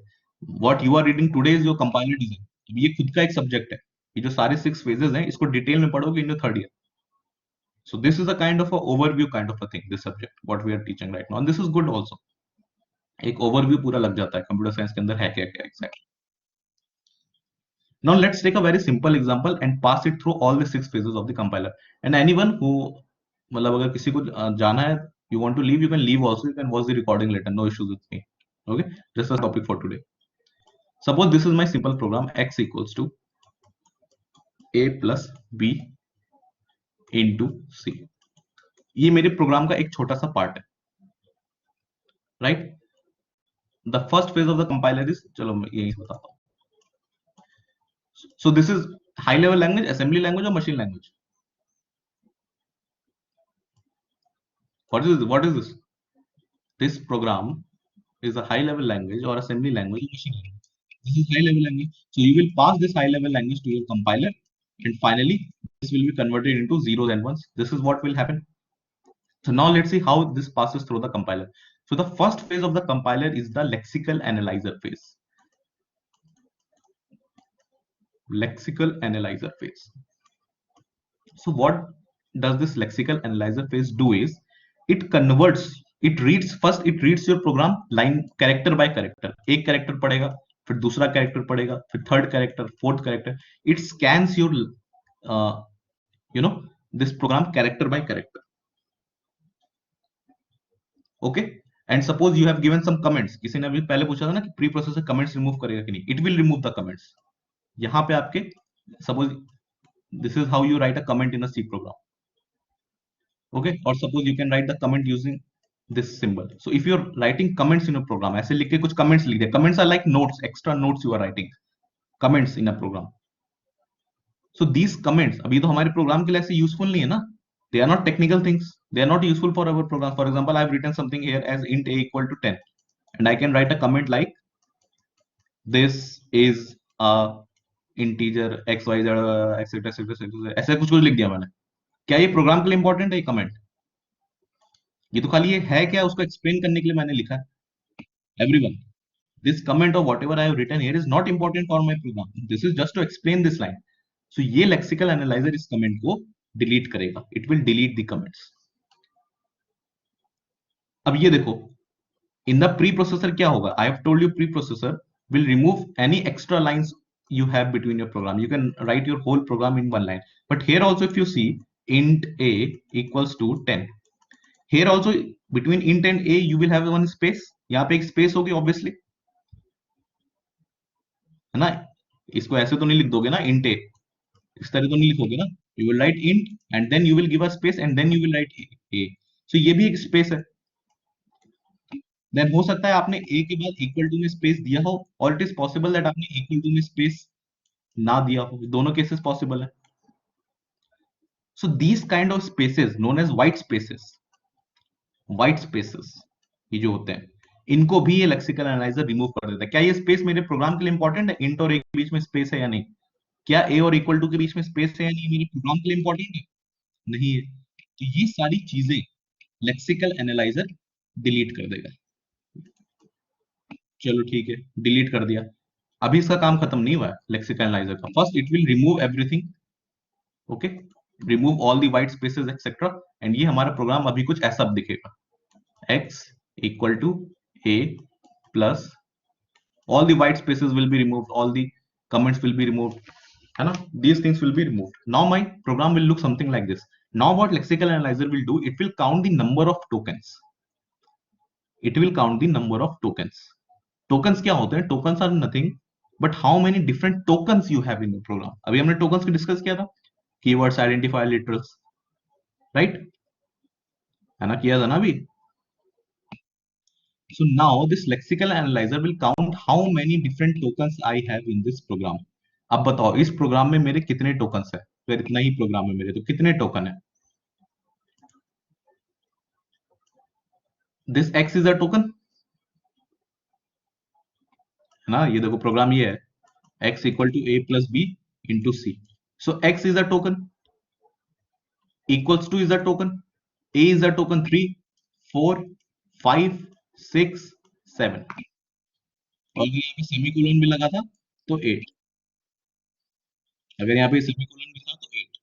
What you are reading today is your compiler design. ये खुद का एक सब्जेक्ट है. ये जो सारे 6 फेजेस हैं इसको डिटेल में पढ़ोगे in your third year. So this is a kind of a overview kind of a thing, this subject what we are teaching right now, and this is good also. एक overview पूरा लग जाता है computer science के अंदर है क्या क्या exactly. Now let's take a very simple example and pass it through all the 6 phases of the compiler. And anyone who, मतलब अगर किसी को जाना है, you want to leave, you can leave also. You can watch the recording later. No issues with me. Okay, just a topic for today. Suppose this is my simple program, x equals to a plus b into c. ये मेरे programme का एक छोटा सा part है, right. The first phase of the compiler is, चलो मैं यही बताता हूँ. So this is high level language, assembly language और machine language. What is this? This program is a high level language or assembly language or machine language. This is high level language. So you will pass this high level language to your compiler, and finally this will be converted into zeros and ones. This is what will happen. So now let's see how this passes through the compiler. So the first phase of the compiler is the lexical analyzer phase. Lexical analyzer phase. So what does this lexical analyzer phase do is it converts, it reads first, it reads your program line character by character. एक character पढ़ेगा, फिर दूसरा character पढ़ेगा, फिर third character, fourth character. It scans your this program character by character. Okay, and suppose you have given some comments. किसी ने अभी पहले पूछा था ना कि प्री प्रोसेसर कमेंट्स रिमूव करेगा कि नहीं. It will remove the comments. यहाँ पे आपके suppose this is how you write a comment in a C program. Okay, or suppose you can write the comment using this symbol. So if you're writing comments in a program, ऐसे लिख के कुछ comments लिख दे. Comments are like notes, extra notes you are writing. Comments in a program. So these comments अभी तो हमारे program के लिए ऐसे useful नहीं है ना. They are not technical things. They are not useful for our program. For example, I've written something here as int a equal to 10, and I can write a comment like this is a integer x y z etc etc. ऐसे कुछ लिख दिया मैंने. क्या ये programme के लिए important है ये कमेंट? ये तो खाली ये है क्या, उसको एक्सप्लेन करने के लिए मैंने लिखा है. Everyone, this comment or whatever I have written here is not important for my program. This is just to explain this line. So ये lexical analyzer इस comment को delete करेगा. It will delete the comments. अब ये देखो, in the preprocessor क्या होगा? I have told you preprocessor will remove any extra lines you have between your program. You can write your whole program in one line. But here also if you see int a equals to 10. Here also between int and a you will have one space. यहाँ पे एक space होगी obviously, है ना. इसको ऐसे तो नहीं लिख दोगे ना int a, इस तरह तो नहीं लिखोगे ना. You will write int and then you will give a space and then you will write a. So ये भी एक space है. Then हो सकता है आपने a के बाद equal to में space दिया हो, or it is possible that आपने equal to में space ना दिया हो. दोनों cases possible है. So these kind of spaces known as white spaces, ये जो होते हैं इनको भी ये लेक्सिकल एनालाइजर रिमूव कर देता है. क्या ये स्पेस मेरे प्रोग्राम के लिए इंपॉर्टेंट है? इंट और ए के बीच में स्पेस है या नहीं? क्या ए और इक्वल टू के बीच में स्पेस है या नहीं? मेरे प्रोग्राम के लिए इंपॉर्टेंट है? नहीं है. तो ये सारी चीजें लेक्सिकल एनालाइजर डिलीट कर देगा. चलो ठीक है, डिलीट कर दिया. अभी इसका काम खत्म नहीं हुआ है लेक्सिकल एनालाइजर का. First it will remove everything. Okay, remove all the white spaces etcetera, and ये हमारा प्रोग्राम अभी कुछ ऐसा दिखेगा. x equal to a plus all the white spaces will be removed, all the comments will be removed, है ना. These things will be removed. Now my program will look something like this. Now what lexical analyzer will do, it will count the number of tokens. It will count the number of tokens. Tokens क्या होते हैं? Tokens are nothing but how many different tokens you have in the program. अभी हमने tokens की discuss किया था, keywords, identifier, literals, right? है ना, किया था ना अभी. So now this lexical analyzer will count how many different tokens I have in this program. अब बताओ इस प्रोग्राम में मेरे कितने टोकन्स है? फिर इतना ही प्रोग्राम है मेरे, तो कितने टोकन है? This x is a token, है ना. ये देखो प्रोग्राम ये है, x equal to a plus b into c. So x is a token, equals to is a token, a is a token 3, 4, 5, 6, 7. और यहाँ पे सेमीकोलन भी लगा था तो 8. अगर यहाँ पे सेमीकोलन भी था तो 8.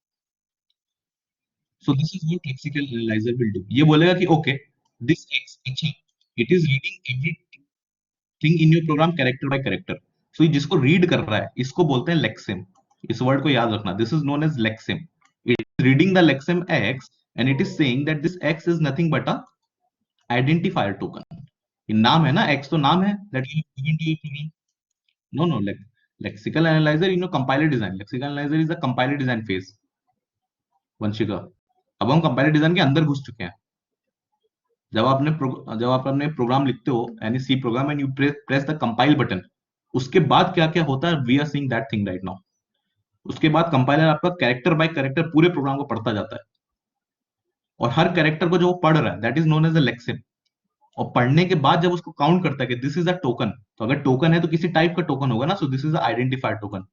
So this is what lexical analyzer will do. ये बोलेगा कि okay, this x, अच्छा, it is reading everything in your program character by character. So ये जिसको read कर रहा है इसको बोलते हैं lexem. इस वर्ड को याद रखना. This is known as lexem. It is reading the lexem x and it is saying that this x is nothing but a identifier token. नाम है ना, एक्स तो नाम है that you given to your program. No no, lexical analyser in compiler design. Lexical analyser is the compiler design phase. Vanshika, अब हम compiler design के अंदर घुस चुके हैं. जब आप अपने प्रोग्राम लिखते हो any C program and you press the compile button, उसके बाद क्या क्या होता है, we are seeing that thing right now. उसके बाद कंपाइलर आपका कैरेक्टर बाय कैरेक्टर पूरे प्रोग्राम को पढ़ता जाता है, और हर कैरेक्टर को जो वो पढ़ रहा है that is known as a lexeme. और पढ़ने के बाद जब उसको काउंट करता है कि दिस इज अ टोकन, तो अगर टोकन है तो किसी टाइप का टोकन होगा ना, सो this is identifier token.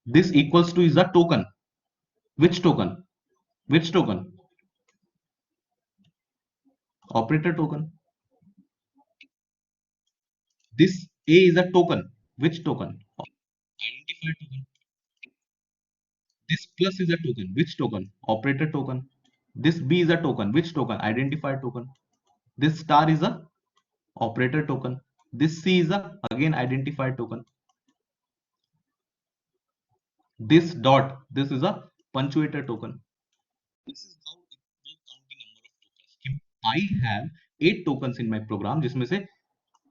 This equals two is a token. Which token? Which token? Operator token. This A is a token. Which token? Identifier token. This plus is a token. Which token? Operator token. This B is a token. Which token? Identifier token. This star is a operator token. This C is a again identifier token. This dot, this is a punctuator token. This is how it will count the number of tokens. I have 8 tokens in my program, जिसमें से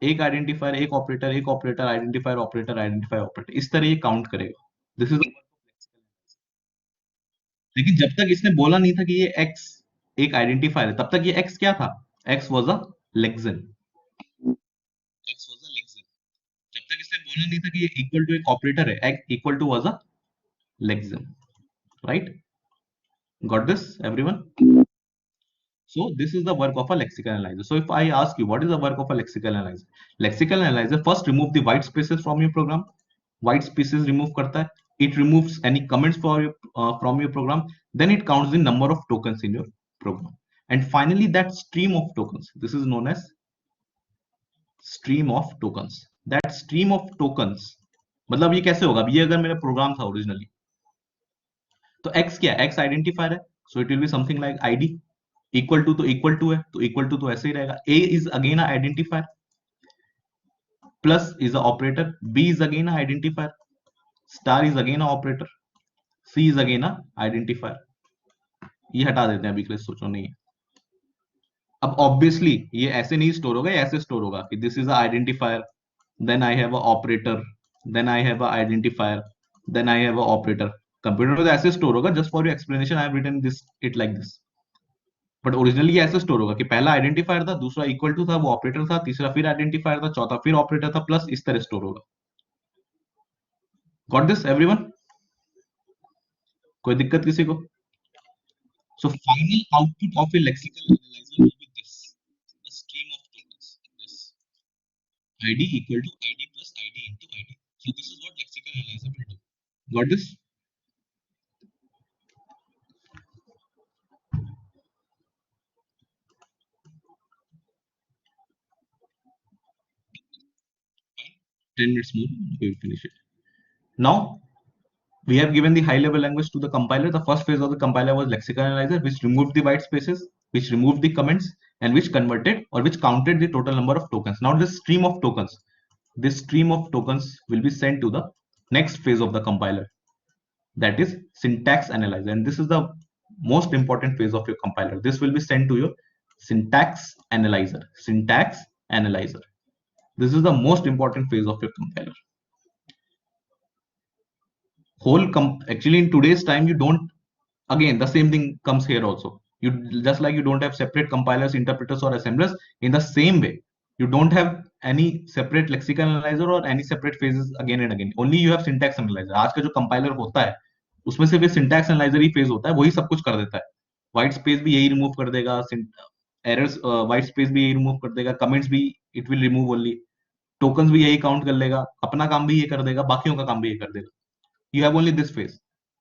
एक identifier, एक operator, identifier operator, इस तरह ये count करेगा. This is. लेकिन जब तक इसने बोला नहीं था कि ये x एक आइडेंटिफायर है, तब तक ये x क्या था? x was a lexeme. x was a lexeme. जब तक इसने बोला नहीं था कि ये इक्वल टू एक ऑपरेटर है, x equal to was a lexeme. Right? Got this everyone? So this is the work of a lexical analyzer. So if I ask you what is the work of a lexical analyzer? Lexical analyzer first remove the white spaces from your program. White spaces remove करता है. It removes any comments from your program. Then it counts the number of tokens in your program. And finally that stream of tokens. This is known as stream of tokens. That stream of tokens मतलब ये कैसे होगा? अब ये अगर मेरा programme था originally, तो x क्या है? x आइडेंटिफायर है, so it will be something like id. Equal to तो इक्वल टू है, तो इक्वल टू तो ऐसे ही रहेगा. a is again identifier, plus is a operator, b is again identifier, star is again operator, c is again identifier. ये हटा देते हैं अभी के लिए, सोचो नहीं है. अब ऑब्वियसली ये ऐसे नहीं स्टोर होगा, ये ऐसे स्टोर होगा कि this is a identifier, then I have a operator, then I have a identifier, then I have a operator. Computer में तो ऐसे स्टोर होगा. Just for your explanation I have written this it like this. But originally ऐसे store होगा कि पहला identifier था, दूसरा इक्वल टू था, वो ऑपरेटर था, तीसरा फिर आइडेंटिफायर था, चौथा फिर ऑपरेटर था, प्लस इस तरह स्टोर होगा. Got this everyone? कोई दिक्कत किसी को? So final output of A lexical analyser will be this, the stream of tokens. This id equal to id plus id into id. So this is what lexical analyzer will do. Got this? 10 minutes more, we will finish it. Now we have given the high level language to the compiler. The first phase of the compiler was lexical analyzer, which removed the white spaces, which removed the comments, and which converted or which counted the total number of tokens. Now this stream of tokens, this stream of tokens will be sent to the next phase of the compiler, that is syntax analyzer. And this is the most important phase of your compiler. This will be sent to your syntax analyzer. Syntax analyzer. This is the most important phase of your compiler. Actually in today's time you don't, again the same thing comes here also. You just like you don't have separate compilers, interpreters or assemblers, in the same way you don't have any separate lexical analyzer or any separate phases again and again. Only you have syntax analyzer. आज का जो compiler होता है उसमें सिर्फ syntax analyser ही phase होता है, वही सब कुछ कर देता है. व्हाइट स्पेस भी यही रिमूव कर देगा, एरर्स व्हाइट स्पेस भी यही रिमूव कर देगा, कमेंट्स भी it will remove only, tokens भी यही काउंट कर लेगा, अपना काम भी ये कर देगा, बाकियों का काम भी ये कर देगा. You have only this phase.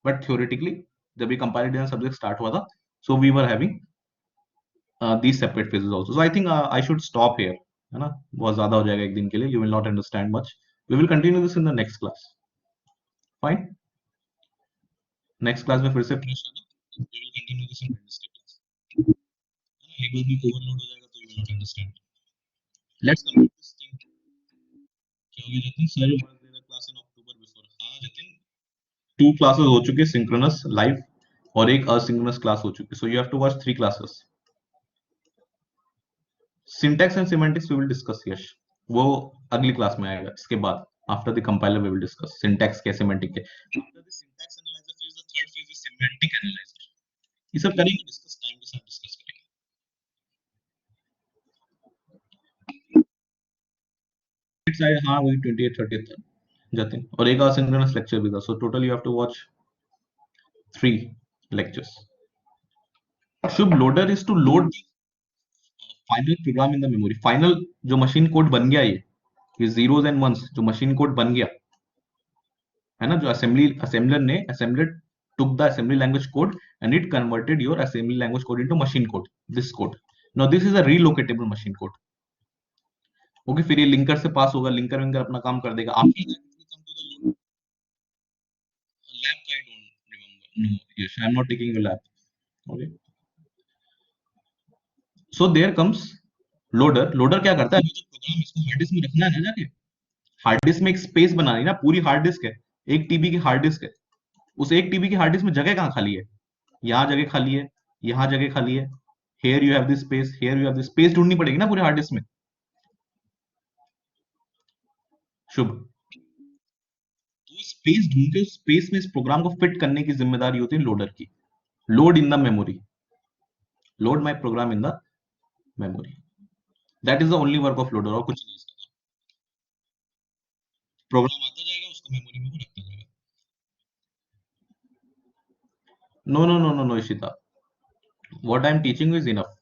But theoretically, जब ये comparative design subject start हुआ था, so we were having these separate phases also. So I think I should stop here. है ना? बहुत ज़्यादा हो जाएगा एक दिन के लिए. You will not understand much. We will continue this in the next class. Fine. Next class में फिर से fresh आना. We will continue this in Wednesday class. एक बार भी overload हो जाएगा तो you will not understand. Let's complete this thing. क्या हो गया Jatin? Sir, you want the class in October before? हाँ जतिन. 2 classes हो चुके synchronous live और एक asynchronous class हो चुकी. So you have to watch 3 classes. Syntax and semantics we will discuss, Yash, वो अगली क्लास में आएगा। इसके बाद after the compiler we will discuss syntax के, सिमेंटिक के। After the syntax analyser phase the third phase is semantic analyser. ये सब करेंगे, डिस्कस टाइम के साथ डिस्कस करेंगे। हाँ वही 28 30 जाते हैं, और एक असिंक्रोनस लेक्चर भी था, so total you have to watch 3 lectures. Shubh, loader is to load final program in the memory. Final जो मशीन कोड बन गया, ये जीरोस एंड वंस जो मशीन कोड बन गया है ना, जो assembler took the assembly language code and it converted your assembly language code into machine code, this code. Now this is a relocatable machine code. Okay, फिर ये linker से पास होगा, लिंकर विंकर अपना काम कर देगा। After that it will come to the load lab का, I don't remember, no yes, I am not taking a lab. Okay, so there comes loader. Loader क्या करता है, अभी जो प्रोग्राम इसको हार्ड डिस्क में रखना है ना, जाके हार्ड डिस्क में एक स्पेस बनानी ना, पूरी हार्ड डिस्क है, 1 TB की हार्ड डिस्क है, उस 1 TB की हार्ड डिस्क में जगह कहाँ खाली है? यहाँ जगह खाली है, यहाँ जगह खाली है, here you have this space, here you have this space, ढूंढनी पड़ेगी ना पूरे हार्ड डिस्क में। शुभ, तो स्पेस ढूंढ के उस स्पेस में इस प्रोग्राम को फिट करने की जिम्मेदारी होती है लोडर की। Load in the memory, load my program in the memory, that is the only work of loader, और कुछ नहीं इसका। प्रोग्राम आता जाएगा, उसको मेमोरी में वो रखता जाएगा। No no no no no Ishita, what I am teaching is enough.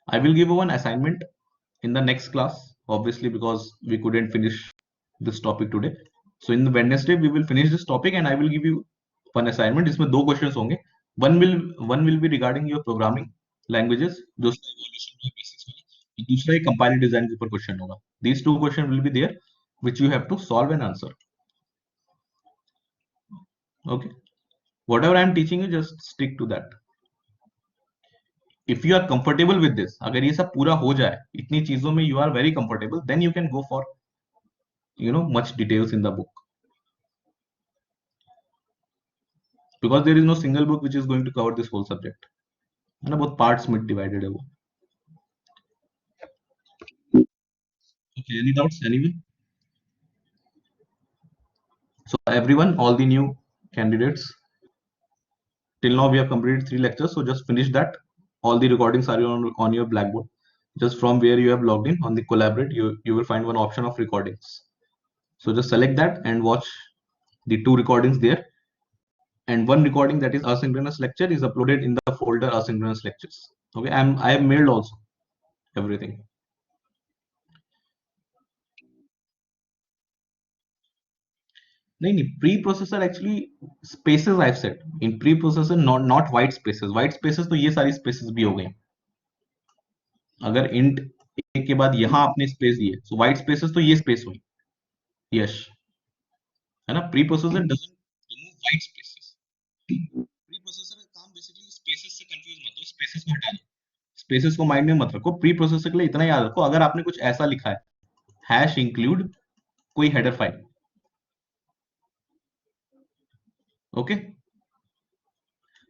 I will give you one assignment in the next class, obviously, because we couldn't finish this topic today. So in the Wednesday we will finish this topic and I will give you one assignment. इसमें 2 questions होंगे। one will be regarding your programming languages, जो उसका evolution हुआ basics वाला, और दूसरा एक compiler design के ऊपर question होगा। These 2 questions will be there, which you have to solve and answer. Okay, whatever I am teaching you, just stick to that. If you are comfortable with this, अगर ये सब पूरा हो जाए, इतनी चीजों में you are very comfortable, then you can go for much details in the book, because there is no single book which is going to cover this whole subject, है ना, बहुत parts में divided है वो। Okay, any doubts, anyone? So everyone, all the new candidates, till now we have completed 3 lectures, so just finish that. All the recordings are on your Blackboard. Just from where you have logged in on the Collaborate, you will find one option of recordings. So just select that and watch the 2 recordings there. And one recording, that is asynchronous lecture, is uploaded in the folder asynchronous lectures. Okay, I have mailed also everything. नहीं, pre-processor actually spaces I've said. In pre-processor not white spaces. White spaces तो ये सारी spaces भी हो गई। अगर int a के बाद यहाँ आपने space दिए, so white spaces तो ये space हुई। यश, है ना, pre-processor doesn't remove white spaces. Pre-processor का काम basically spaces से confuse मत हो, spaces को हटा दो, spaces को mind में मत रखो। pre-processor के लिए इतना याद रखो, अगर आपने कुछ ऐसा लिखा है, hash include कोई header file, okay,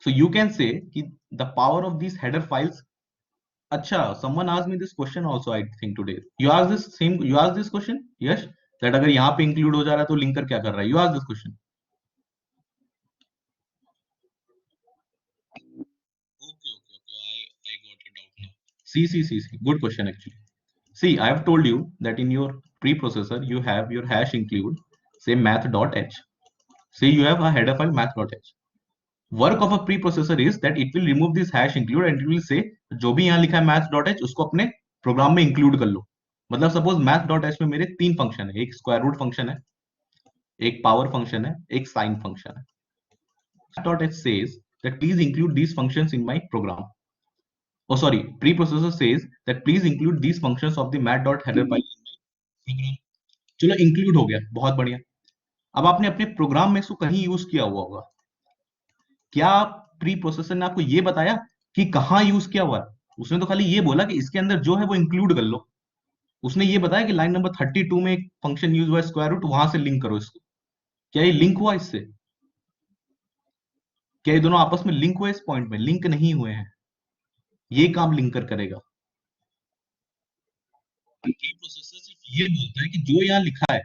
so you can say कि the power of these header files. Acha, someone asked me this question also, I think today. You asked this question, yes, that अगर यहाँ पे include हो जा रहा है तो linker क्या कर रहा है? You asked this question. Okay, I got it out now. See. Good question actually. See, I have told you that in your preprocessor you have your hash include, say math.h. Say you have a header file math.h. Work of a preprocessor is that it will remove this hash include and it will say जो भी यहाँ लिखा है math.h उसको अपने programme में include कर लो। मतलब सपोज math.h में मेरे 3 फंक्शन है, एक स्क्वायर रूट फंक्शन है, एक पावर फंक्शन है, एक साइन फंक्शन है। math.h says that please include these functions in my program. Oh sorry, preprocessor says that please include these functions of the math.header file in my program. चलो include हो गया, बहुत बढ़िया। अब आपने अपने प्रोग्राम में इसको कहीं यूज किया हुआ होगा, क्या प्री प्रोसेसर ने आपको ये बताया कि कहाँ यूज किया हुआ है? उसने तो खाली ये बोला कि इसके अंदर जो है वो इंक्लूड कर लो। उसने ये बताया कि लाइन नंबर 32 में एक फंक्शन यूज हुआ है स्क्वायर रूट, वहां से लिंक करो इसको। क्या ये लिंक हुआ इससे? क्या ये दोनों आपस में लिंक हुए? इस पॉइंट में लिंक नहीं हुए हैं। ये काम लिंकर करेगा। प्री प्रोसेसर सिर्फ ये बोलता है कि जो यहाँ लिखा है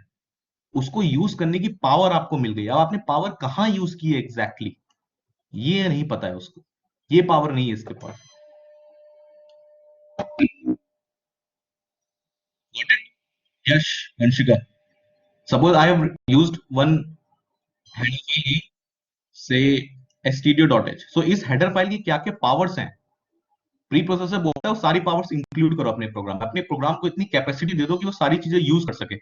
उसको यूज करने की पावर आपको मिल गई। अब आपने पावर कहाँ यूज की है एग्जैक्टली ये नहीं पता है उसको, ये पावर नहीं है इसके पास। Got it? Yes, Vanshika. Suppose I have used one header file A, say stdio.h. So इस header file की क्या क्या पावर्स हैं, प्री प्रोसेसर बोलता है वो सारी पावर्स इंक्लूड करो अपने प्रोग्राम, अपने प्रोग्राम को इतनी कैपेसिटी दे दो कि वो सारी चीजें यूज कर सके।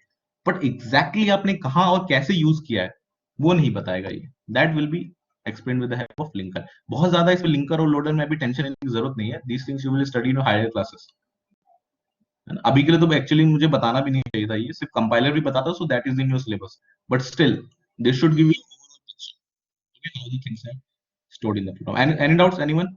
बट एग्जैक्टली आपने कहाँ और कैसे यूज किया है वो नहीं बताएगा ये। That will B explain with the help of linker. बहुत ज्यादा इसमें लिंकर और लोडर में भी टेंशन लेने की जरूरत नहीं है। These things you will study in higher classes. अभी के लिए तो एक्चुअली मुझे बताना भी नहीं चाहिए था, ये सिर्फ कंपाइलर भी बताता, so that is in your syllabus. But still this should give you overall picture, okay, how the things are stored in the program. Any doubts, anyone?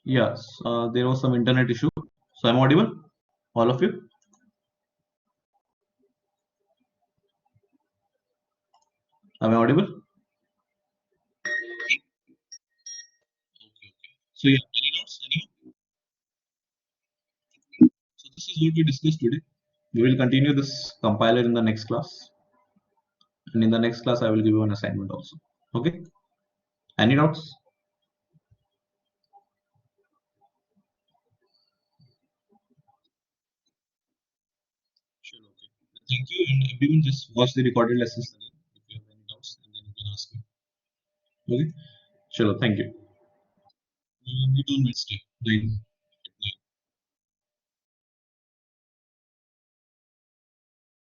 Yes, there was some internet issue. So I'm audible, all of you? Am I audible? Okay, okay. So yeah, any doubts? Any? So this is what we discussed today. We will continue this compiler in the next class, and in the next class I will give you an assignment also. Okay. Any doubts? Sure. Okay. Thank you, and everyone just watch the recorded lessons again. If you have any doubts, and then you can ask me. Okay. Sure. Thank you. We will meet on Wednesday. 9.